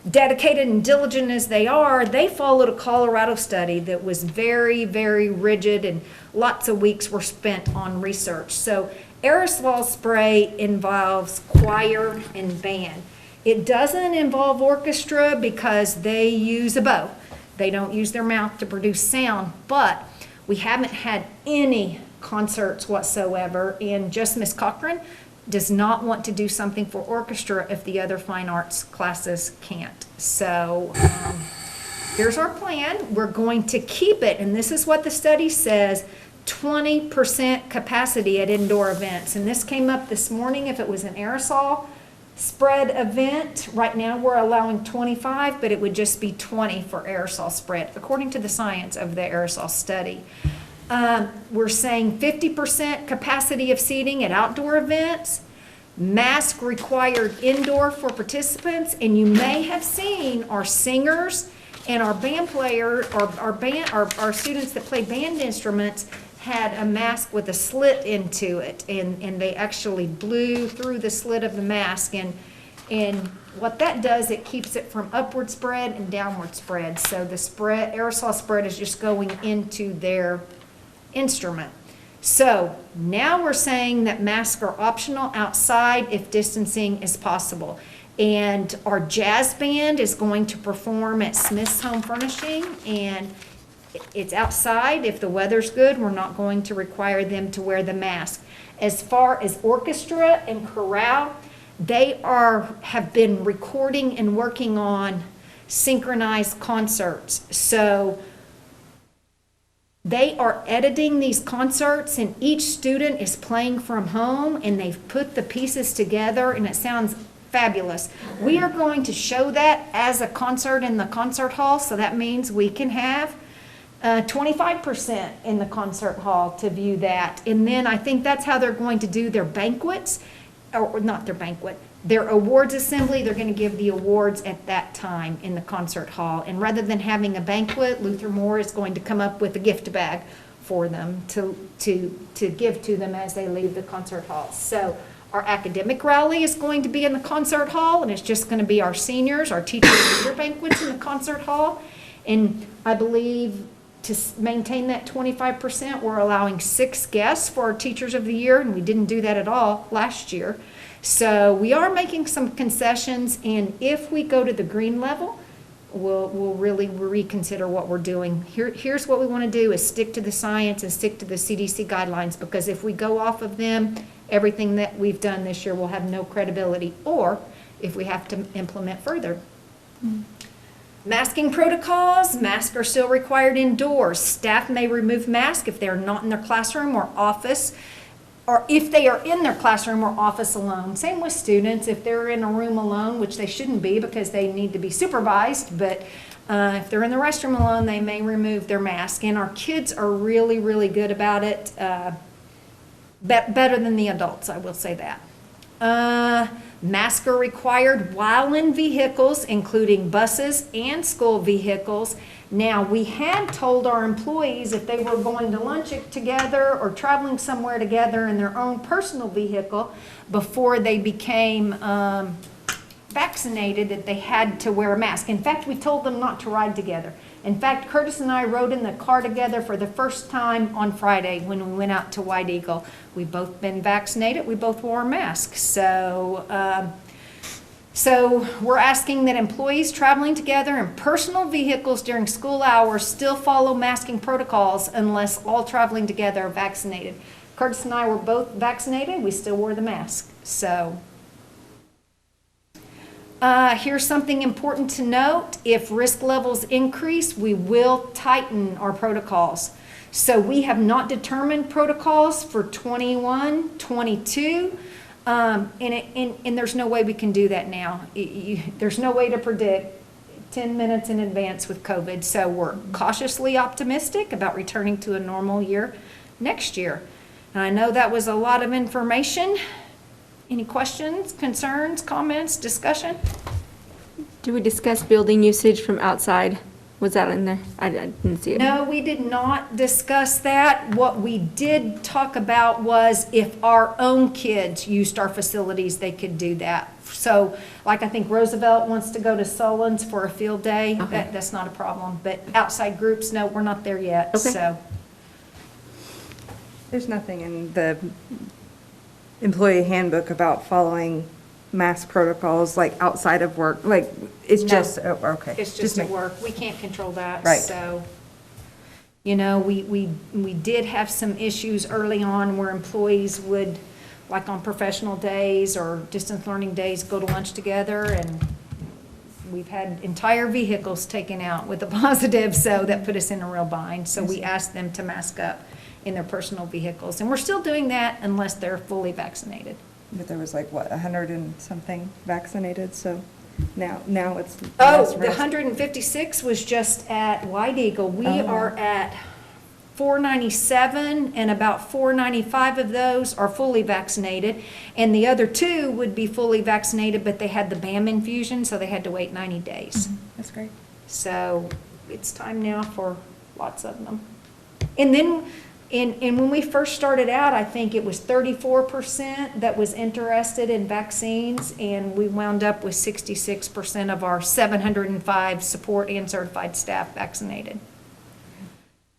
dedicated and diligent as they are, they followed a Colorado study that was very, very rigid, and lots of weeks were spent on research. So aerosol spray involves choir and band. It doesn't involve orchestra because they use a bow. They don't use their mouth to produce sound, but we haven't had any concerts whatsoever, and just Miss Cochran does not want to do something for orchestra if the other fine arts classes can't. So here's our plan. We're going to keep it, and this is what the study says, 20% capacity at indoor events. And this came up this morning if it was an aerosol spread event. Right now we're allowing 25, but it would just be 20 for aerosol spread, according to the science of the aerosol study. We're saying 50% capacity of seating at outdoor events, mask required indoor for participants, and you may have seen our singers and our band player, our students that play band instruments had a mask with a slit into it, and they actually blew through the slit of the mask, and And what that does, it keeps it from upward spread and downward spread. So the spread, aerosol spread is just going into their instrument. So now we're saying that masks are optional outside if distancing is possible. And our jazz band is going to perform at Smith's Home Furnishing, and it's outside. If the weather's good, we're not going to require them to wear the mask. As far as orchestra and chorale, they have been recording and working on synchronized concerts. So they are editing these concerts, and each student is playing from home, and they've put the pieces together, and it sounds fabulous. We are going to show that as a concert in the concert hall, so that means we can have 25% in the concert hall to view that. And then I think that's how they're going to do their banquets, or not their banquet, their awards assembly. They're going to give the awards at that time in the concert hall. And rather than having a banquet, Luther Moore is going to come up with a gift bag for them to give to them as they leave the concert hall. So our academic rally is going to be in the concert hall, and it's just going to be our seniors, our teacher leader banquets in the concert hall. And I believe to maintain that 25%, we're allowing 6 guests for our Teachers of the Year, and we didn't do that at all last year. So we are making some concessions, and if we go to the green level, we'll really reconsider what we're doing. Here's what we want to do is stick to the science and stick to the CDC guidelines, because if we go off of them, everything that we've done this year will have no credibility, or if we have to implement further. Masking protocols, masks are still required indoors. Staff may remove masks if they're not in their classroom or office, or if they are in their classroom or office alone. Same with students, if they're in a room alone, which they shouldn't be because they need to be supervised, but if they're in the restroom alone, they may remove their mask. And our kids are really, really good about it, better than the adults, I will say that. Masks are required while in vehicles, including buses and school vehicles. Now, we had told our employees if they were going to lunch together or traveling somewhere together in their own personal vehicle before they became vaccinated, that they had to wear a mask. In fact, we told them not to ride together. In fact, Curtis and I rode in the car together for the first time on Friday when we went out to White Eagle. We've both been vaccinated. We both wore masks. So we're asking that employees traveling together in personal vehicles during school hours still follow masking protocols unless all traveling together are vaccinated. Curtis and I were both vaccinated. We still wore the mask. So here's something important to note. If risk levels increase, we will tighten our protocols. So we have not determined protocols for 21, 22, and there's no way we can do that now. There's no way to predict 10 minutes in advance with COVID. So we're cautiously optimistic about returning to a normal year next year. And I know that was a lot of information. Any questions, concerns, comments, discussion? Do we discuss building usage from outside? Was that in there? I didn't see it. No, we did not discuss that. What we did talk about was if our own kids used our facilities, they could do that. So, like I think Roosevelt wants to go to Solon's for a field day. Okay. That's not a problem. But outside groups, no, we're not there yet. Okay. So. There's nothing in the employee handbook about following mask protocols, like outside of work, like, it's No. just, oh, okay. It's just at make- work. We can't control that. Right. So, you know, we did have some issues early on where employees would, like on professional days or distance learning days, go to lunch together, and we've had entire vehicles taken out with a positive, so that put us in a real bind. So we asked them to mask up in their personal vehicles. And we're still doing that unless they're fully vaccinated. But there was like, what, 100 and something vaccinated, so now it's. Oh, less the risk. 156 was just at White Eagle. We are at 497, and about 495 of those are fully vaccinated. And the other 2 would be fully vaccinated, but they had the BAM infusion, so they had to wait 90 days. That's great. So it's time now for lots of them. And then And when we first started out, I think it was 34% that was interested in vaccines, and we wound up with 66% of our 705 support and certified staff vaccinated.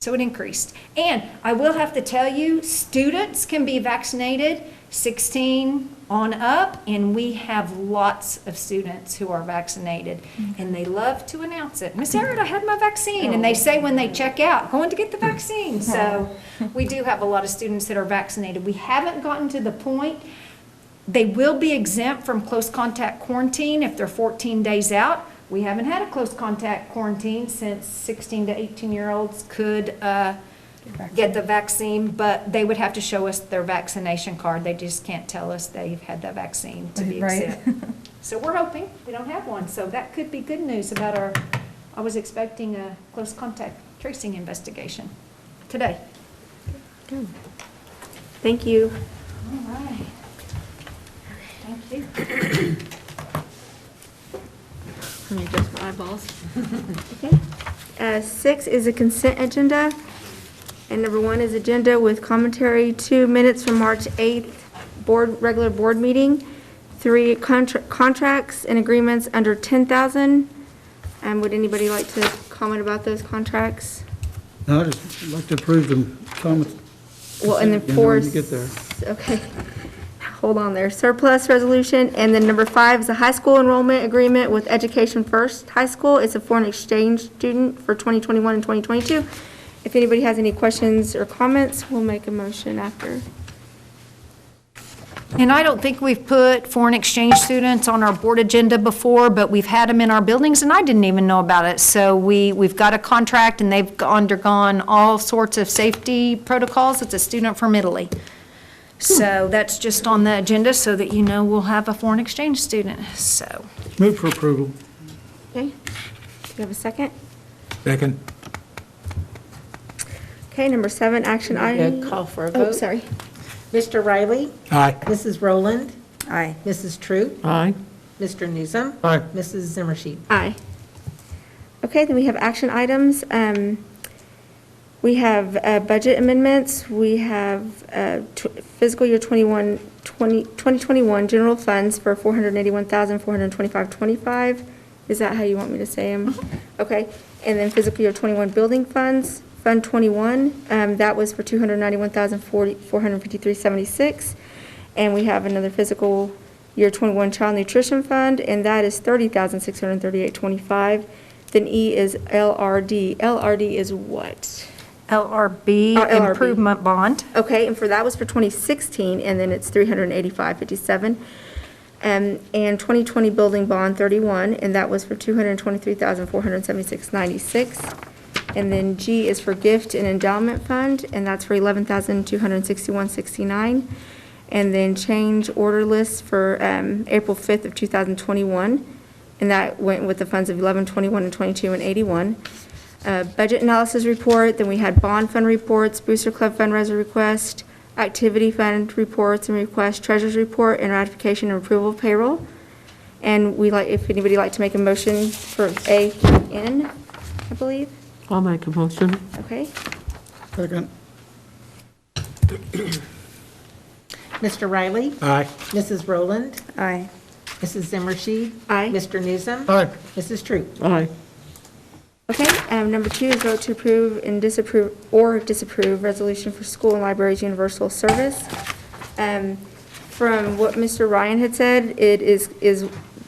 So it increased. And I will have to tell you, students can be vaccinated 16 on up, and we have lots of students who are vaccinated, and they love to announce it. Miss Everett, I had my vaccine, and they say when they check out, going to get the vaccine. So we do have a lot of students that are vaccinated. We haven't gotten to the point, they will be exempt from close contact quarantine if they're 14 days out. We haven't had a close contact quarantine since 16 to 18-year-olds could get the vaccine, but they would have to show us their vaccination card. They just can't tell us they've had the vaccine to be Right. exempt. So we're hoping we don't have one. So that could be good news about our, I was expecting a close contact tracing investigation today. Thank you. All right. Thank you. Let me adjust my eyeballs. Okay. 6 is a consent agenda. And number 1 is agenda with commentary, 2 minutes from March 8th, regular board meeting, 3 contracts and agreements under 10,000. Would anybody like to comment about those contracts? No, I'd just like to approve the comments. Well, and then When 4. you get there. Okay. Hold on there. Surplus resolution. And then number 5 is a high school enrollment agreement with Education First High School. It's a foreign exchange student for 2021 and 2022. If anybody has any questions or comments, we'll make a motion after. And I don't think we've put foreign exchange students on our board agenda before, but we've had them in our buildings, and I didn't even know about it. So we've got a contract, and they've undergone all sorts of safety protocols. It's a student from Italy. So that's just on the agenda so that you know we'll have a foreign exchange student, so. Move for approval. Okay. Do you have a second? Second. Okay, number 7, action item. Call for a Oh, vote. sorry. Mr. Riley? Aye. Mrs. Rowland? Aye. Mrs. Troop? Aye. Mr. Newsom? Aye. Mrs. Zimmershed? Aye. Okay, then we have action items. We have budget amendments. We have fiscal year 2021 general funds for $481,425.25. Is that how you want me to say them? Okay. And then fiscal year 21 building funds, Fund 21, that was for $291,453.76. And we have another fiscal year 21 child nutrition fund, and that is $30,638.25. Then E is LRD. LRD is what? LRB LRB. improvement bond. Okay, and for that was for 2016, and then it's $385.57. And 2020 building bond 31, and that was for $223,476.96. And then G is for gift and endowment fund, and that's for $11,261.69. And then change order list for April 5th of 2021, and that went with the funds of 11, 21, and 22, and 81. Budget analysis report, then we had bond fund reports, Booster Club fundraiser request, activity fund reports and requests, treasurer's report, and ratification and approval of payroll. And we like, if anybody like to make a motion for A through N, I believe. I'll make a motion. Okay. Second. Mr. Riley? Aye. Mrs. Rowland? Aye. Mrs. Zimmershed? Aye. Mr. Newsom? Aye. Mrs. Troop? Aye. Okay, number 2 is vote to approve and disapprove, or disapprove resolution for school and libraries universal service. From what Mr. Ryan had said, it is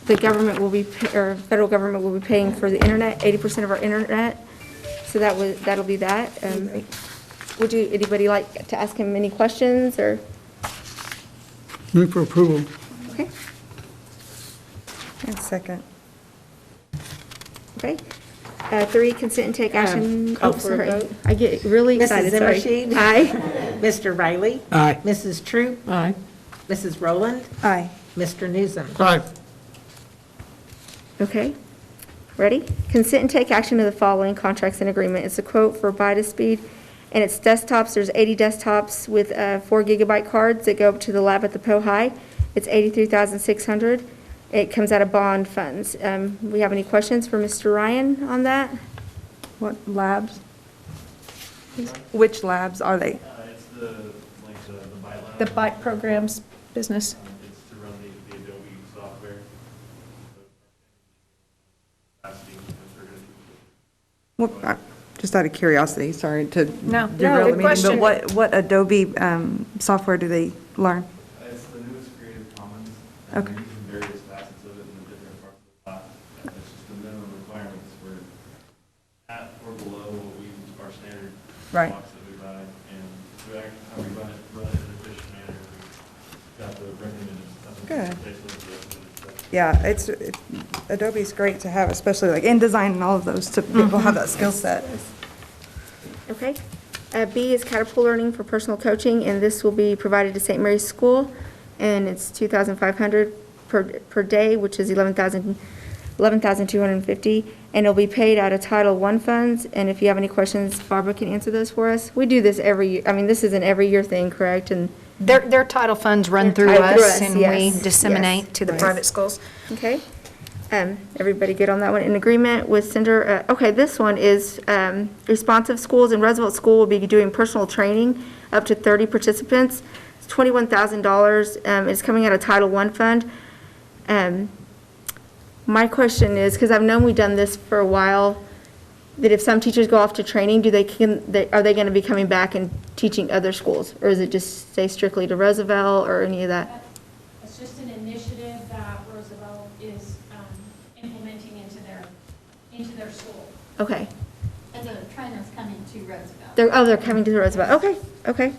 the government will be, or federal government will be paying for the internet, 80% of our internet. So that'll be that. Would anybody like to ask him any questions, or? Move for approval. Okay, And second. okay. 3, consent and take action. Call Oh, for a sorry. vote. I get really excited, Mrs. sorry. Zimmershed? Aye. Mr. Riley? Aye. Mrs. Troop? Aye. Mrs. Rowland? Aye. Mr. Newsom? Aye. Okay, ready? Consent and take action to the following contracts and agreement. It's a quote for Speed, and it's desktops. There's 80 desktops with 4 gigabyte cards that go up to the lab at the Poe High. It's $83,600. It comes out of bond funds. We have any questions for Mr. Ryan on that? What labs? Which labs are they? The bike programs business? It's to run the Adobe software. Well, just out of curiosity, sorry to No, derail the good meeting, question. but what Adobe software do they learn? It's the newest Creative Commons. Okay. They're using various facets of it in the different parts of the class. It's just the minimum requirements. We're at or below what we, our standard Right. box that we buy. And we actually, how we run it in an efficient manner. We've got the recommendations. Good. Yeah, Adobe's great to have, especially like InDesign and all of those, to people have that skill set. Okay. B is Catapult Learning for personal coaching, and this will be provided to St. Mary's School, and it's $2,500 per day, which is $11,250, and it'll be paid out of Title I funds. And if you have any questions, Barbara can answer those for us. We do this every year. I mean, this is an every year thing, correct? And Their title funds run They're through tied through us, us, and we yes, disseminate yes. to the Right. private schools. Okay. Everybody good on that one? In agreement with Cinder, okay, this one is responsive schools, and Roosevelt School will be doing personal training, up to 30 participants. It's $21,000. It's coming out of Title I fund. My question is, because I've known we've done this for a while, that if some teachers go off to training, are they going to be coming back and teaching other schools? Or is it just stay strictly to Roosevelt or any of that? It's just an initiative that Roosevelt is implementing into their school. Okay. And the trainers coming to Roosevelt. They're coming to Roosevelt. Okay.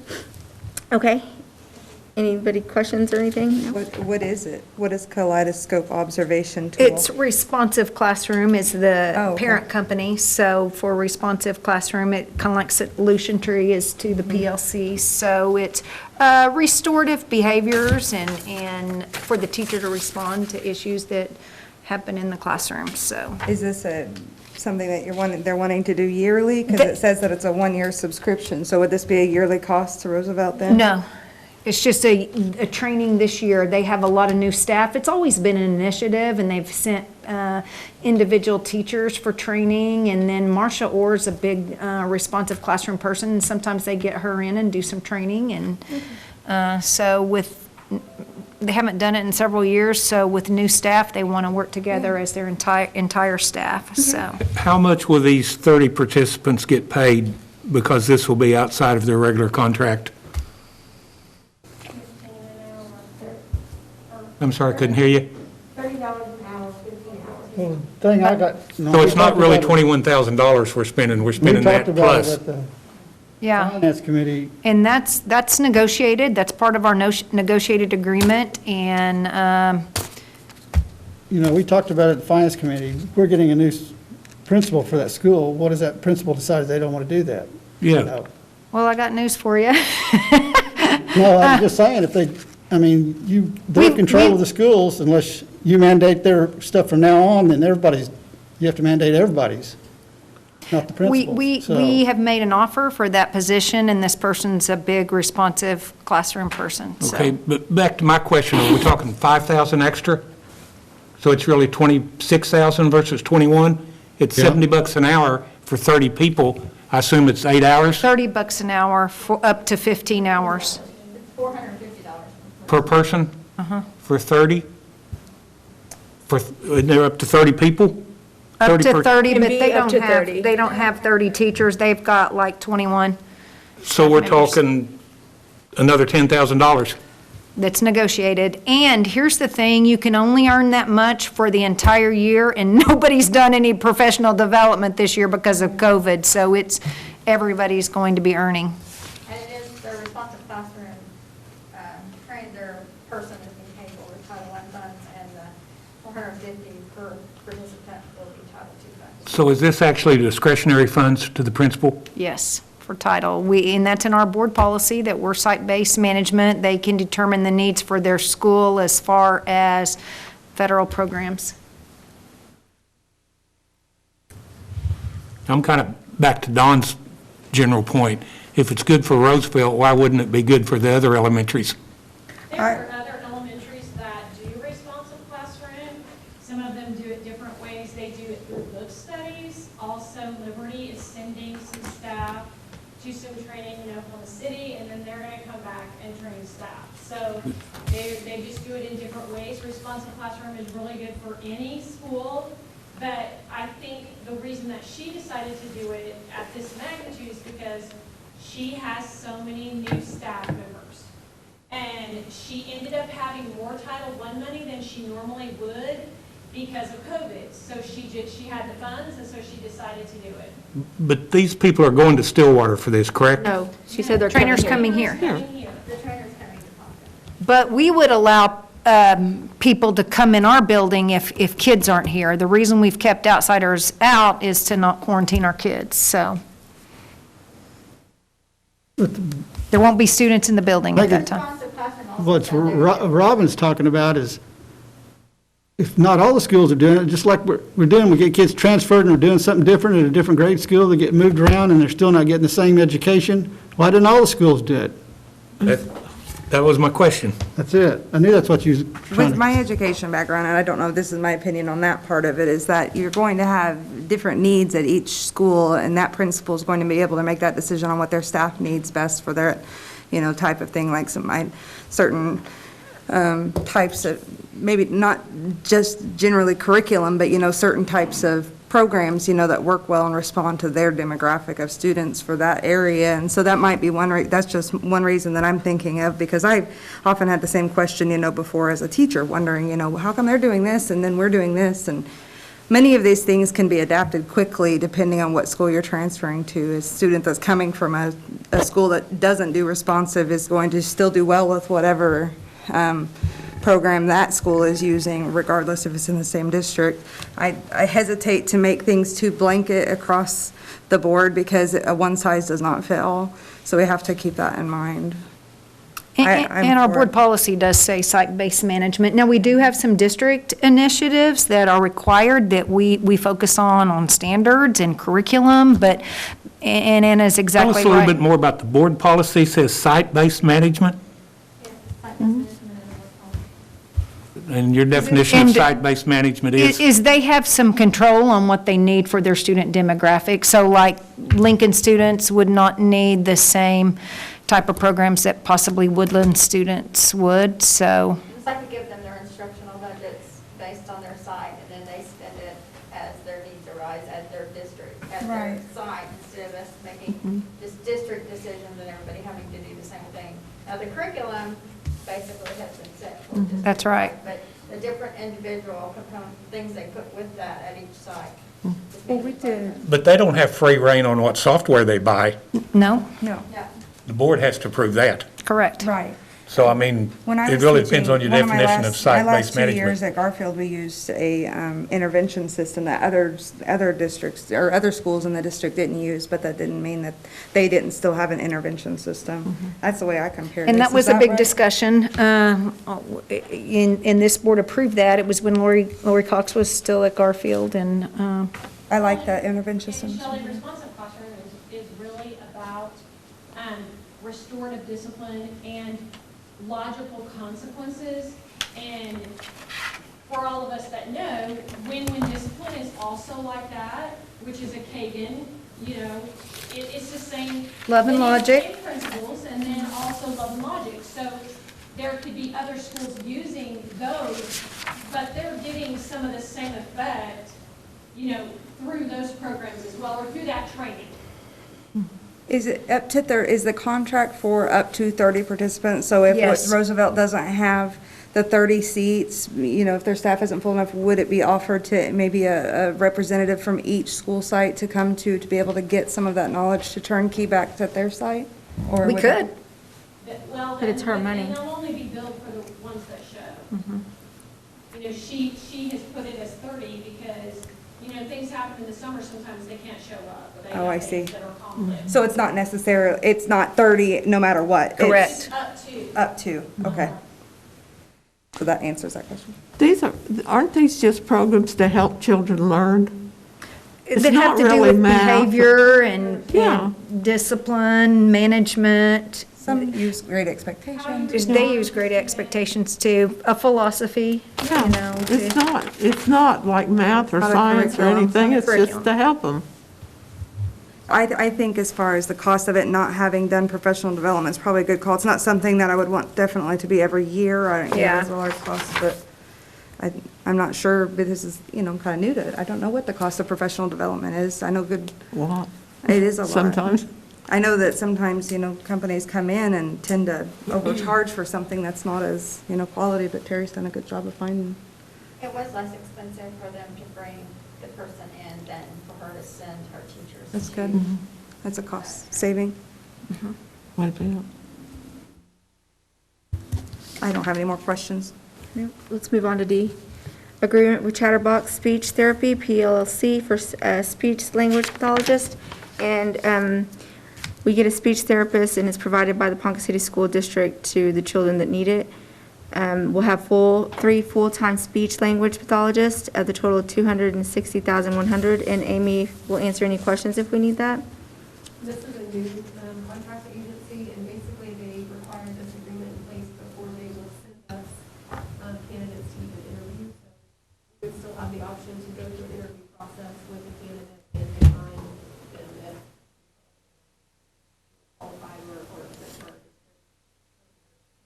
Anybody questions or anything? No? What is it? What is Kaleidoscope Observation tool? It's Responsive Classroom is the Oh, okay. parent company. So for Responsive Classroom, it kind of like Solution Tree is to the PLC. So it's restorative behaviors and for the teacher to respond to issues that happen in the classroom, so. Is this something that they're wanting to do yearly? Because it says that it's a one-year subscription. So would this be a yearly cost to Roosevelt then? No, it's just a training this year. They have a lot of new staff. It's always been an initiative, and they've sent individual teachers for training. And then Marcia Orr's a big responsive classroom person, and sometimes they get her in and do some training. And they haven't done it in several years, so with new staff, they want to work together as their entire staff, so. How much will these 30 participants get paid because this will be outside of their regular contract? I'm sorry, I couldn't hear you. $30 an hour, 15 hours. Well, the thing I got. So it's not really $21,000 we're spending We that talked about it plus. at the Yeah, Finance Committee. and that's negotiated, that's part of our negotiated agreement, and, We talked about it at the Finance Committee. We're getting a new principal for that school. What if that principal decides they don't want to do that? Yeah. well, I got news for you. No, I'm just saying, they're in control of the schools unless you mandate their stuff from now on, then you have to mandate everybody's, not the principals. We have made an offer for that position, and this person's a big responsive classroom person, so. Okay, but back to my question, are we talking 5,000 extra? So it's really 26,000 versus 21? It's $70 an hour for 30 people. I assume it's 8 hours $30 an hour for up to 15 hours. It's $450. per person? For 30? They're up to 30 people? Up to 30, Can but be they up don't to have, 30. they don't have 30 teachers, they've got like 21. So we're Members. talking another $10,000. That's negotiated. And here's the thing, you can only earn that much for the entire year, and nobody's done any professional development this year because of COVID, so everybody's going to be earning. And it is their responsive classroom, their person is being paid for with Title I funds, and the $450 per participant will be Title II funds. So is this actually discretionary funds to the principal? Yes, for title. And that's in our board policy, that we're site-based management. They can determine the needs for their school as far as federal programs. I'm kind of back to Don's general point. If it's good for Roosevelt, why wouldn't it be good for the other elementaries? There are other elementaries that do responsive classroom. Some of them do it different ways. They do it through book studies. Also, Liberty is sending some staff do some training in Oklahoma City, and then they're gonna come back and train staff. So they just do it in different ways. Responsive Classroom is really good for any school, but I think the reason that she decided to do it at this magnitude is because she has so many new staff members. And she ended up having more Title I money than she normally would because of COVID. So she had the funds, and so she decided to do it. But these people are going to Stillwater for this, correct? No, she said they're Trainers coming coming here. Coming here. The trainer's coming to Ponca. But we would allow people to come in our building if kids aren't here. The reason we've kept outsiders out is to not quarantine our kids, so. There won't be students in the building at that time. Responsive Classroom also. What said they're- Robin's talking about is, if not all the schools are doing it, just like we're doing, we get kids transferred and they're doing something different at a different grade school, they get moved around and they're still not getting the same education. Why didn't all the schools do it? That was my question. That's it. I knew that's what you was trying With to. my education background, and I don't know if this is my opinion on that part of it, is that you're going to have different needs at each school, and that principal is going to be able to make that decision on what their staff needs best for their, type of thing, like certain types of, maybe not just generally curriculum, but, certain types of programs, that work well and respond to their demographic of students for that area. And so that might be that's just one reason that I'm thinking of, because I've often had the same question, before as a teacher, wondering, how come they're doing this and then we're doing this? And many of these things can be adapted quickly depending on what school you're transferring to. A student that's coming from a school that doesn't do responsive is going to still do well with whatever program that school is using, regardless if it's in the same district. I hesitate to make things too blanket across the board because one size does not fit all. So we have to keep that in mind. And our board policy does say site-based management. Now, we do have some district initiatives that are required that we focus on standards and curriculum, but, and Anna's Tell exactly us a little bit right. more about the board policy, says site-based management, and your definition of And- site-based management is? Is they have some control on what they need for their student demographic. So like Lincoln students would not need the same type of programs that possibly Woodland students would, so. It's like we give them their instructional budgets based on their site, and then they spend it as their needs arise at their district, at their site, instead of us making just district decisions and everybody having to do the same thing. Now, the curriculum basically has been set for district. That's right. But the different individual component, things they put with that at each site. Well, we did. But they don't have free reign on what software they buy. No, No, Yeah. The board has to approve that. correct. right. So, I mean, When I it was really teaching, depends on your one of my definition of last- My last site-based 2 years management. at Garfield, we used a intervention system that other districts, or other schools in the district didn't use, but that didn't mean that they didn't still have an intervention system. That's the way I compare this. And that Is was a big right? discussion, and this board approved that. It was when Lori Cox was still at Garfield, and, I like that intervention system. And Shelley, Responsive Classroom is really about restorative discipline and logical consequences. And for all of us that know, when discipline is also like that, which is a Kagan, it's the same. Love and logic. Same principles, and then also love and logic. So there could be other schools using those, but they're getting some of the same effect, through those programs as well, or through that training. Is it up to is the contract for up to 30 participants? So if Yes. Roosevelt doesn't have the 30 seats, if their staff isn't full enough, would it be offered to maybe a representative from each school site to come to be able to get some of that knowledge to turnkey back to their site? Or we would could. Well, But it's her money. And they'll only be billed for the ones that show. She has put it as 30 because, things happen in the summer, sometimes they can't show up. Or they Oh, I have see. things that are conflict. So it's not necessarily, it's not 30 no matter what? It's Correct. Up to. Up to, okay. So that answers that question. Aren't these just programs to help children learn? It's That have not to do really with math. behavior and Yeah. discipline, management. Some use great expectations. They use great expectations too, a philosophy, Yeah, it's not like math or Not a science or curriculum. anything, it's just Curriculum. to help them. I think as far as the cost of it, not having done professional development is probably a good call. It's not something that I would want definitely to be every year. I don't Yeah. know, it's a large cost, but I'm not sure, but this is, you know, kind of new to it. I don't know what the cost of professional development is. I know good, Lot. it is a lot. Sometimes. I know that sometimes, you know, companies come in and tend to overcharge for something that's not as, you know, quality, but Terry's done a good job of finding. It was less expensive for them to bring the person in than for her to send her teachers. That's to- good. That's a cost saving. What about? I don't have any more questions. Nope. Let's move on to D. Agreement with Chatterbox Speech Therapy, PLLC, for speech language pathologist. And we get a speech therapist, and it's provided by the Ponca City School District to the children that need it. We'll have three full-time speech language pathologists at the total of $260,100, and Amy will answer any questions if we need that. This is a new contract agency, and basically they require this agreement in place before they will send us candidates to even interview. So we would still have the option to go through an interview process with the candidate and define them if qualified or fit for our district.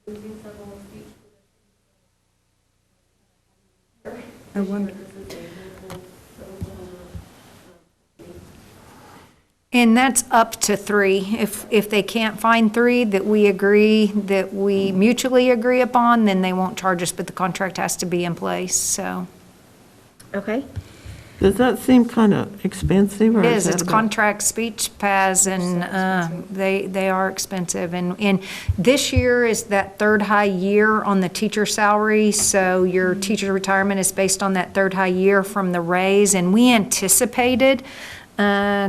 Losing several speech positions. I wonder. And that's up to 3. If they can't find 3 that we mutually agree upon, then they won't charge us, but the contract has to be in place, so. Okay. Does that seem kind of expensive? Or It is, that it's about- contract speech paths, and they are expensive. And this year is that third high year on the teacher salary, so your teacher retirement is based on that third high year from the raise, and we anticipated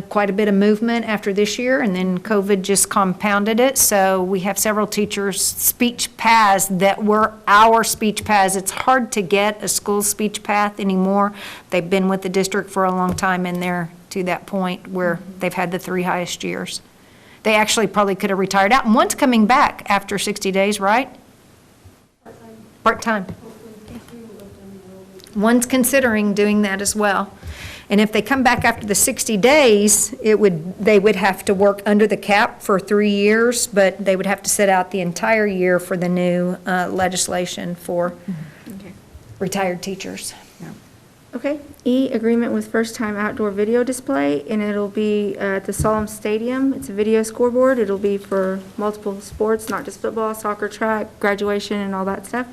quite a bit of movement after this year, and then COVID just compounded it. So we have several teachers' speech paths that were our speech paths. It's hard to get a school speech path anymore. They've been with the district for a long time, and they're to that point where they've had the 3 highest years. They actually probably could have retired out, and one's coming back after 60 days, right? Part-time. One's considering doing that as well. And if they come back after the 60 days, they would have to work under the cap for 3 years, but they would have to sit out the entire year for the new legislation for retired teachers. Okay. E, agreement with first-time outdoor video display, and it'll be at the Solemn Stadium. It's a video scoreboard. It'll be for multiple sports, not just football, soccer, track, graduation, and all that stuff.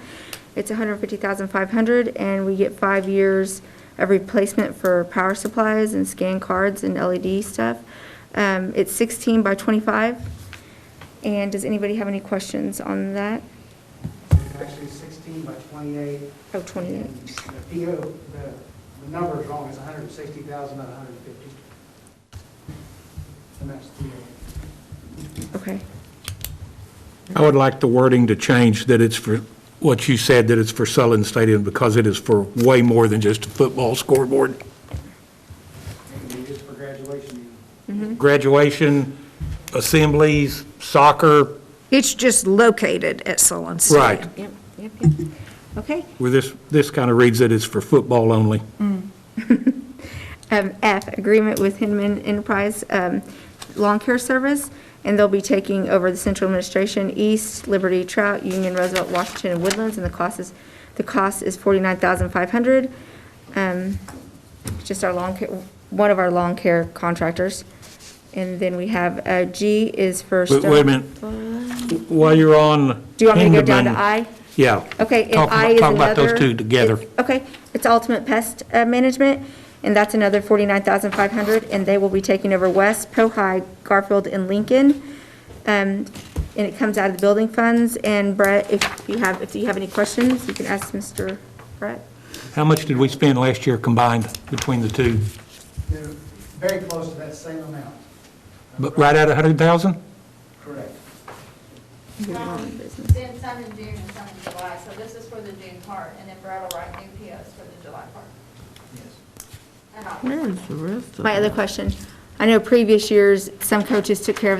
It's $150,500, and we get 5 years of replacement for power supplies and scan cards and LED stuff. It's 16 by 25. And does anybody have any questions on that? Actually 16 by 28. Oh, 28. And the PO, the number is wrong, it's 160,000, not 150. And that's the PO. Okay. I would like the wording to change, that it's for, what you said, that it's for Sullivan Stadium, because it is for way more than just a football scoreboard. It can be used for graduation. Graduation, assemblies, soccer, It's just located at Sullivan Stadium. right. Yep. Okay. Where this kind of reads that it's for football only. F, agreement with Hinman Enterprise Lawn Care Service, and they'll be taking over the central administration, East, Liberty, Trout, Union, Roosevelt, Washington, and Woodlands, and the cost is $49,500. Just our lawn care, one of our lawn care contractors. And then we have G is for. Wait a minute. While you're on. Do you want me to go down to Hindeman, I? Yeah. Okay, and I is Talk about those another- two together. Okay, it's Ultimate Pest Management, and that's another $49,500, and they will be taking over West, Pohai, Garfield, and Lincoln. And it comes out of the building funds, and Brett, if you have any questions, you can ask Mr. Brett. How much did we spend last year combined between the two? They're very close to that same amount. But right at 100,000? Correct. Then some in June and some in July, so this is for the June part, and then Brett will write new POs for the July part. Yes. And I'll- Where is the rest of My other it? question, I know previous years, some coaches took care of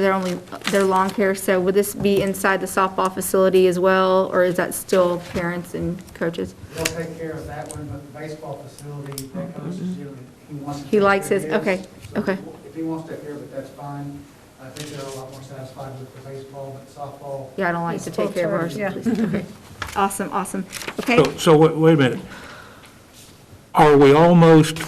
their lawn care, so would this be inside the softball facility as well, or is that still parents and coaches? They'll take care of that one, but the baseball facility, that coach is generally, he wants to. He take likes care of his- okay, So okay. If if he wants to hear, but that's fine. I think they're a lot more satisfied with the baseball, but softball. Yeah, I don't like to take care of ours. Okay. Awesome, awesome. Okay, So wait a minute. Are we almost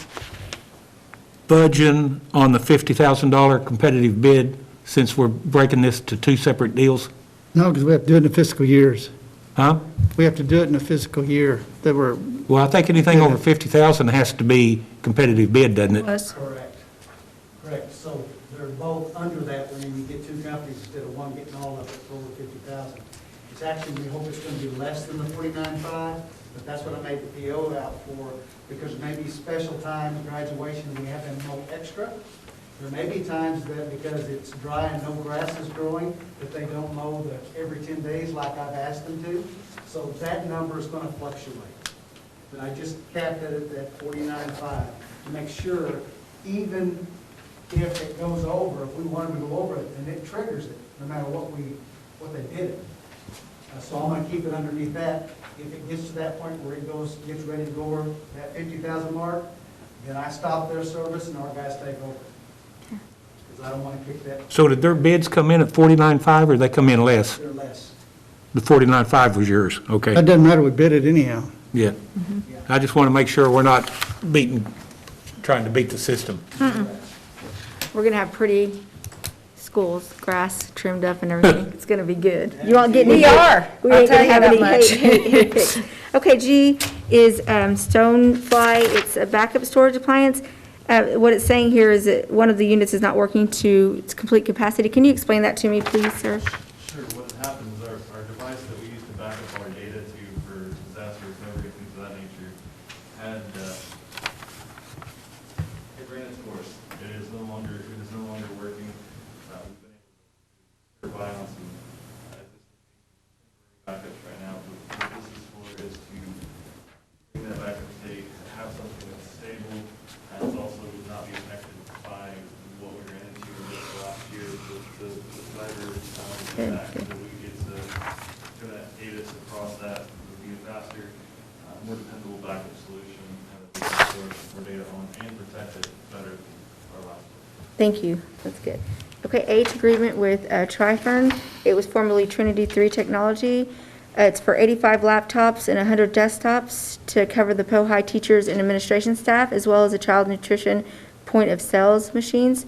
budging on the $50,000 competitive bid since we're breaking this to two separate deals? No, because we have to do it in the fiscal years. Huh? We have to do it in the fiscal year that we're, Well, I think anything over 50,000 has to be competitive bid, doesn't it? Correct. Correct. So they're both under that when you get two companies instead of one getting all of it for over 50,000. It's actually, we hope it's going to be less than the 49.5, but that's what I made the PO out for, because maybe special times, graduation, we have them no extra. There may be times that because it's dry and no grass is growing, that they don't mow every 10 days like I've asked them to. So that number is going to fluctuate. But I just capped it at that 49.5 to make sure, even if it goes over, if we wanted to go over it, then it triggers it, no matter what they did it. So I'm going to keep it underneath that. If it gets to that point where it gets ready to go over that 50,000 mark, then I stop their service and our guys take over. Because I don't want to kick that, So did their bids come in at 49.5 or they come in less? they're less. The 49.5 was yours, okay. that doesn't matter, we bid it anyhow. Yeah. I just want to make sure we're not trying to beat the system. we're gonna have pretty schools, grass trimmed up and everything. It's gonna be good. You won't get any. We are. We I'll ain't tell gonna you have that any much. hate picks. Okay, G is Stonefly. It's a backup storage appliance. What it's saying here is that one of the units is not working to its complete capacity. Can you explain that to me, please, sir? Sure, what happens, our device that we use to back up our data to for disaster recovery, things of that nature, had, it ran its course. It is no longer working. We've been able to survive on some, backups right now, but what this is for is to bring that backup state, have something that's stable, and it's also not be affected by what we ran into this last year with the cyber attack. So we get to kind of aid us across that, would be a faster, more dependable backup solution, and that we can store more data on and protect it better than our last one. Thank you. That's good. Okay, H, agreement with Trifern. It was formerly Trinity 3 Technology. It's for 85 laptops and 100 desktops to cover the POHI teachers and administration staff, as well as the child nutrition point of sales machines.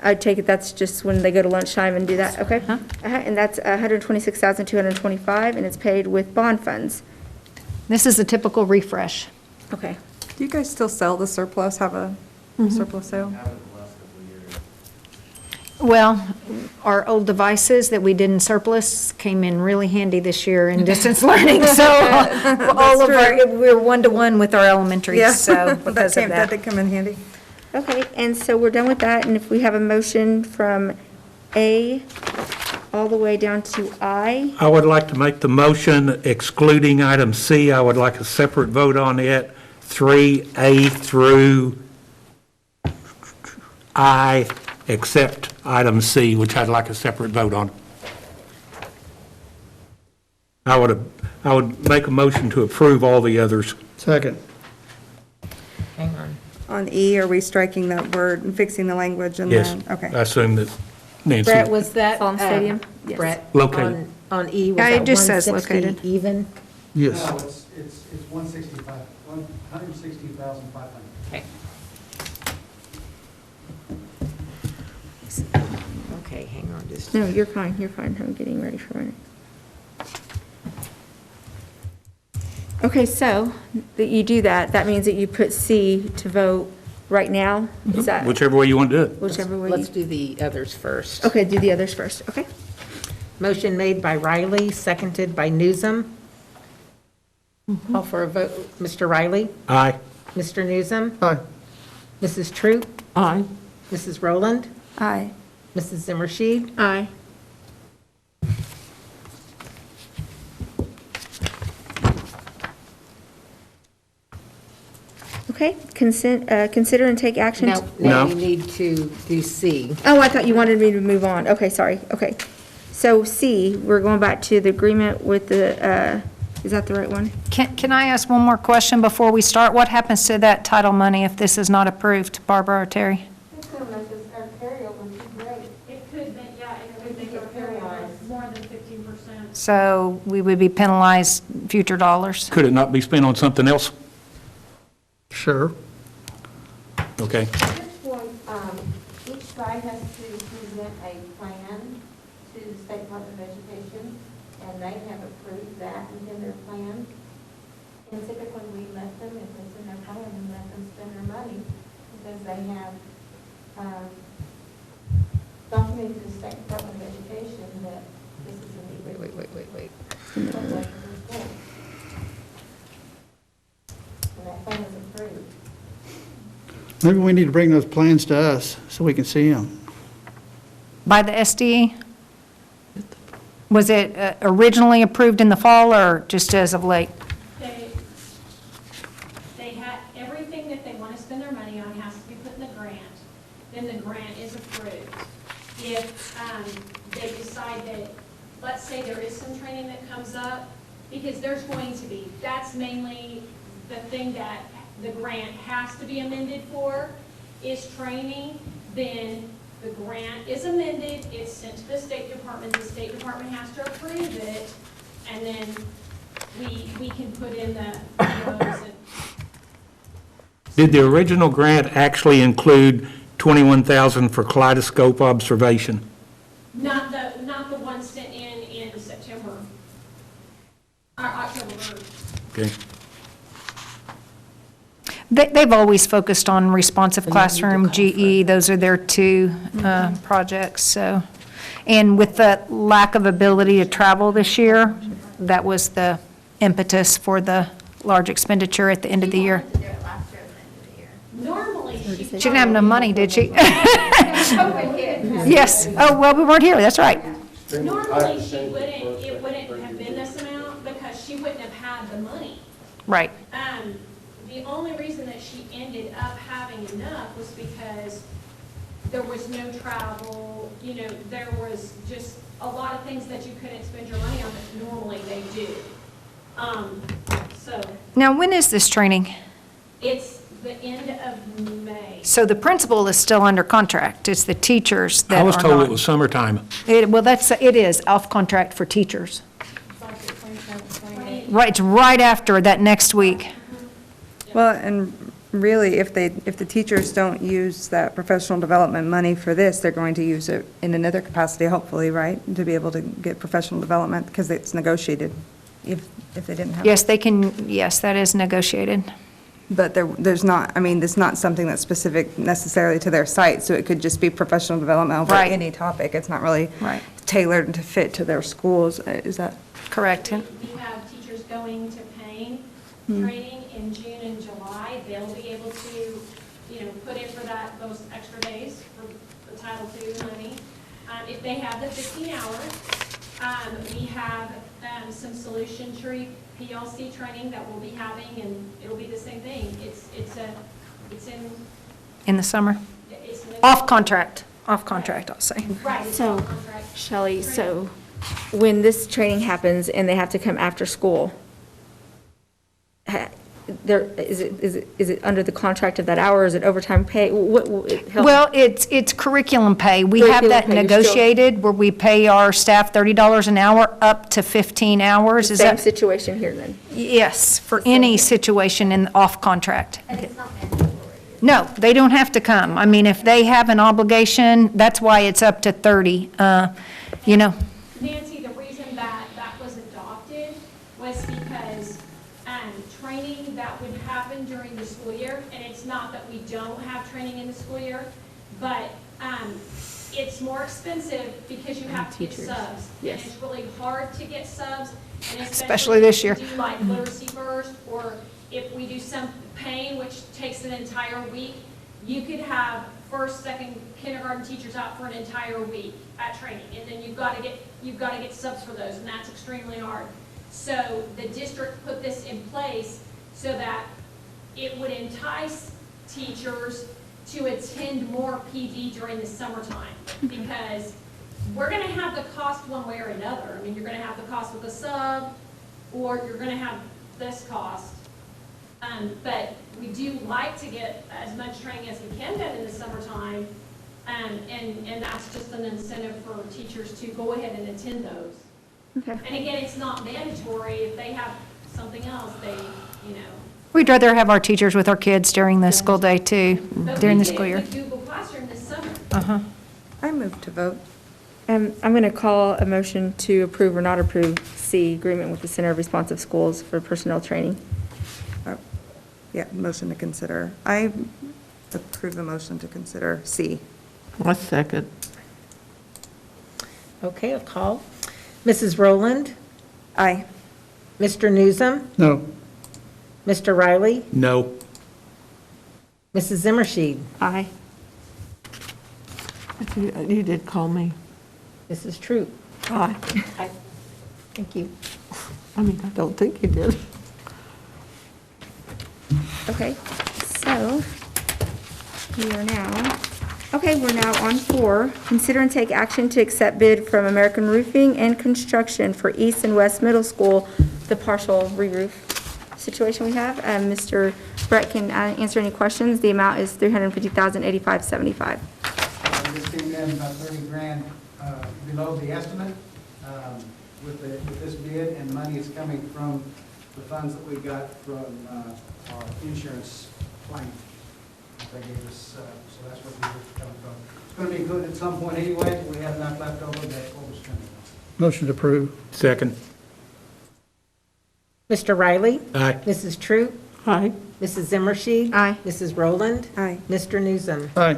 I take it that's just when they go to lunchtime and do that, okay? And that's $126,225, and it's paid with bond funds. This is a typical refresh. Okay. Do you guys still sell the surplus, have a surplus sale? We haven't the last couple of years. Well, our old devices that we did in surplus came in really handy this year in distance learning, so all of we're one-to-one with our elementaries, so because of That that. did come in handy. Okay, and so we're done with that, and if we have a motion from A all the way down to I. I would like to make the motion excluding item C. I would like a separate vote on it, 3A through I, except item C, which I'd like a separate vote on. I would make a motion to approve all the others. Second. Hang on. On E, are we striking that word and fixing the language and Yes. then? Okay. I assume that Nancy. Brett, was that? Salem Stadium? Yes. Brett? Located. On E, was Yeah, it that just says 160 located. even? Yes. No, it's 165, 160,500. Okay. Okay, hang on just. No, you're fine, you're fine. I'm getting ready for a minute. Okay, so that you do that, that means that you put C to vote right now? Is that Whichever way you want to do it. whichever way Let's you? do the others first. Okay, do the others first, okay? Motion made by Riley, seconded by Newsom. Call for a vote. Mr. Riley? Aye. Mr. Newsom? Aye. Mrs. Troop? Aye. Mrs. Rowland? Aye. Mrs. Zimmershed? Aye. Okay, consider and take action. Now No. you need to do C. Oh, I thought you wanted me to move on. Okay, sorry, okay. So C, we're going back to the agreement with the, is that the right one? Can I ask one more question before we start? What happens to that title money if this is not approved, Barbara or Terry? It's going to make us, our So we would be penalized future dollars. Could it not be spent on something else? Sure. Okay. At this point, each side has to present a plan to the State Department of Education, and they have approved that within their plan. And typically, we let them, if it's in their plan, we let them spend their money, because they have documented to the State Department of Education that this is a need. Wait. And that plan is approved. Maybe we need to bring those plans to us so we can see them. By the SDE? Was it originally approved in the fall or just as of late? They had, everything that they want to spend their money on has to be put in the grant, then the grant is approved. If they decide that, let's say there is some training that comes up, because there's going to be, that's mainly the thing that the grant has to be amended for, is training, then the grant is amended, it's sent to the State Department, the State Department has to approve it, and then we can put in the POs and. Did the original grant actually include $21,000 for Kaleidoscope Observation? Not the one sent in September, or October 1st. Okay. They've always focused on responsive classroom, GE, those are their two projects, so. And with the lack of ability to travel this year, that was the impetus for the large expenditure at the end of the year. She wanted to do it last year at the end of the year. Normally, she. She didn't have enough money, did she? COVID hit. Yes, oh, well, we weren't here, that's right. Normally, it wouldn't have been this amount because she wouldn't have had the money. Right. The only reason that she ended up having enough was because there was no travel, there was just a lot of things that you couldn't spend your money on that normally they do. So Now, when is this training? it's the end of May. So the principal is still under contract, it's the teachers that I are was not. told it was summertime. Well, it is off contract for teachers. It's like the 27th, 28th. Right, it's right after that next week. Well, and really, if the teachers don't use that professional development money for this, they're going to use it in another capacity, hopefully, right? To be able to get professional development, because it's negotiated, if they didn't have. Yes, they can, yes, that is negotiated. But there's not, it's not something that's specific necessarily to their site, so it could just be professional development over Right. any topic. It's not really Right. tailored to fit to their schools, is that? Correct. We have teachers going to Payne training in June and July. They'll be able to, put in for those extra days for the Title II money. If they have the 15 hours, we have some solution tree PLC training that we'll be having, and it'll be the same thing. It's In the summer. it's. Off contract, I'll say. Right. it's So, on contract. Shelley, so when this training happens and they have to come after school, is it under the contract of that hour? Is it overtime pay? Help. Well, it's curriculum pay. We have that Curriculum pay, you're still- negotiated where we pay our staff $30 an hour up to 15 hours. Is Same that? situation here then. Yes, for any situation in off contract. And it's not mandatory. No, they don't have to come. I mean, if they have an obligation, that's why it's up to 30. Nancy, the reason that was adopted was because training that would happen during the school year, and it's not that we don't have training in the school year, but it's more expensive because you have to get Teachers. subs. Yes. And it's really hard to get subs, and Especially this if year. we do like literacy first, or if we do some pain, which takes an entire week, you could have first, second kindergarten teachers out for an entire week at training, and then you've got to get subs for those, and that's extremely hard. So the district put this in place so that it would entice teachers to attend more PD during the summertime, because we're going to have the cost one way or another. I mean, you're going to have the cost with a sub, or you're going to have this cost. But we do like to get as much training as we can done in the summertime, and that's just an incentive for teachers to go ahead and attend those. Okay. And again, it's not mandatory. If they have something else, they, you know. We'd rather have our teachers with our kids during the school day too, But during we the did school year. with Google Classroom this summer. Uh-huh. I move to vote. I'm going to call a motion to approve or not approve C, agreement with the Center of Responsive Schools for personnel training. Yeah, motion to consider. I approve the motion to consider C. I second. Okay, I'll call. Mrs. Rowland? Aye. Mr. Newsom? No. Mr. Riley? No. Mrs. Zimmershed? Aye. You did call me. Mrs. Troop? Aye. Aye. Thank you. I mean, I don't think you did. Okay, so we're now on 4. Consider and take action to accept bid from American Roofing and Construction for East and West Middle School, the partial re-roof situation we have. Mr. Brett can answer any questions. The amount is $350,085.75. This came in about 30 grand below the estimate with this bid, and money is coming from the funds that we got from our insurance claim they gave us, so that's where the is coming from. It's going to be included at some point anyway, we have enough left over, that's what we're spending on. Motion to approve. Second. Mr. Riley? Aye. Mrs. Troop? Aye. Mrs. Zimmershed? Aye. Mrs. Rowland? Aye. Mr. Newsom? Aye.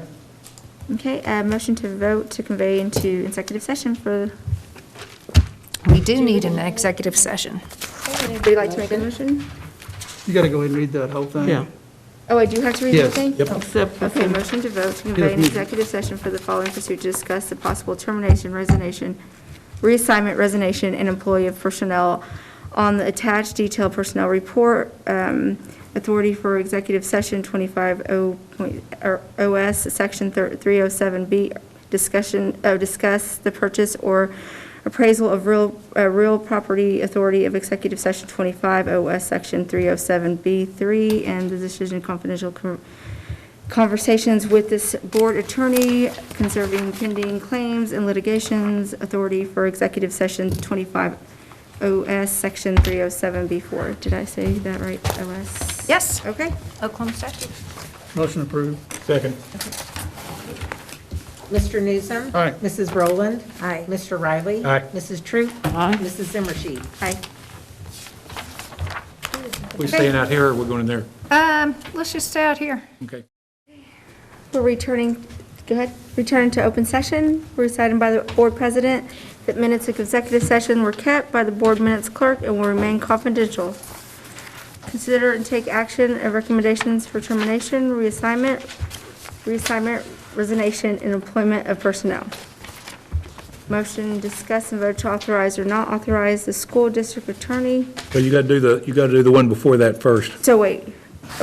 Okay, motion to vote to convey into executive session for, We do need an executive session. would you like to make a motion? You got to go ahead and read that whole thing. Yeah. Oh, I do have to read the Yes. thing? Yep. Except for Okay, motion to vote to convey an executive session for the following pursuit to discuss the possible termination, resignation, reassignment, resignation, and employee of personnel on the attached detailed personnel report, authority for executive session 25 OS, section 307B, discuss the purchase or appraisal of real property, authority of executive session 25 OS, section 307B3, and the decision confidential conversations with this board attorney concerning pending claims and litigations, authority for executive session 25 OS, section 307B4. Did I say that right, OS? Yes, Okay. Oklahoma statute. Motion approved. Second. Mr. Newsom? Aye. Mrs. Rowland? Aye. Mr. Riley? Aye. Mrs. Troop? Aye. Mrs. Zimmershed? Aye. We staying out here or we're going in there? Let's just stay out here. Okay. We're returning, go ahead, returning to open session. We're decided by the board president that minutes of executive session were kept by the board minutes clerk and will remain confidential. Consider and take action of recommendations for termination, reassignment, resignation, and employment of personnel. Motion, discuss and vote to authorize or not authorize the school district attorney. Well, you got to do the one before that first, So wait,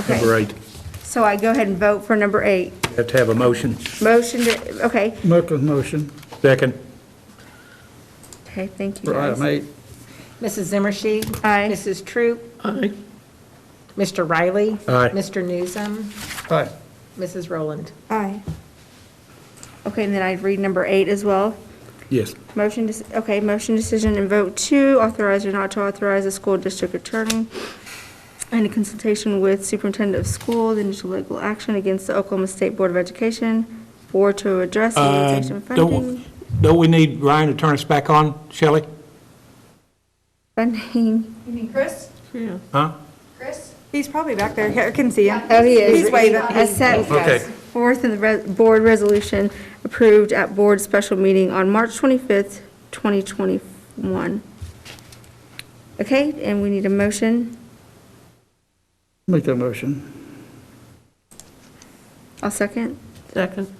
number okay. 8. So I go ahead and vote for number 8. You have to have a motion. Motion to, okay. Motion Second. Okay, thank you for guys. item 8. Mrs. Zimmershed? Aye. Mrs. Troop? Aye. Mr. Riley? Aye. Mr. Newsom? Aye. Mrs. Rowland? Aye. Okay, and then I'd read number 8 as well. Yes. Motion, motion decision and vote to authorize or not to authorize the school district attorney in consultation with superintendent of school, the initial legal action against the Oklahoma State Board of Education or to address the utilization of funding. Don't we need Ryan to turn us back on, Shelley? Funding. You mean Chris? Yeah. Huh? Chris? He's probably back there. I can see him. Oh, he is. He's waving. As set Okay. forth in the board resolution approved at board special meeting on March 25th, 2021. Okay, and we need a motion. Make that motion. I'll second. Second.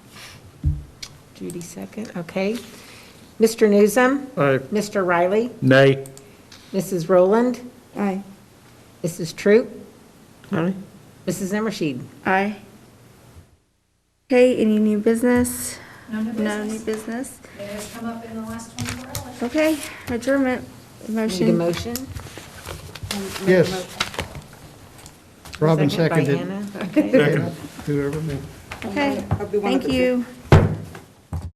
Judy, second. Okay. Mr. Newsom? Aye. Mr. Riley? Nay. Mrs. Rowland? Aye. Mrs. Troop? Aye. Mrs. Zimmershed? Aye. Okay, any new business? No new No new business. business. It has come up in the last 24 hours. Okay, adjournment. Need a Motion. motion? Yes. Robin Second by seconded. Hannah. Okay. Second. Whoever. Okay, I'll be one of thank the two. you.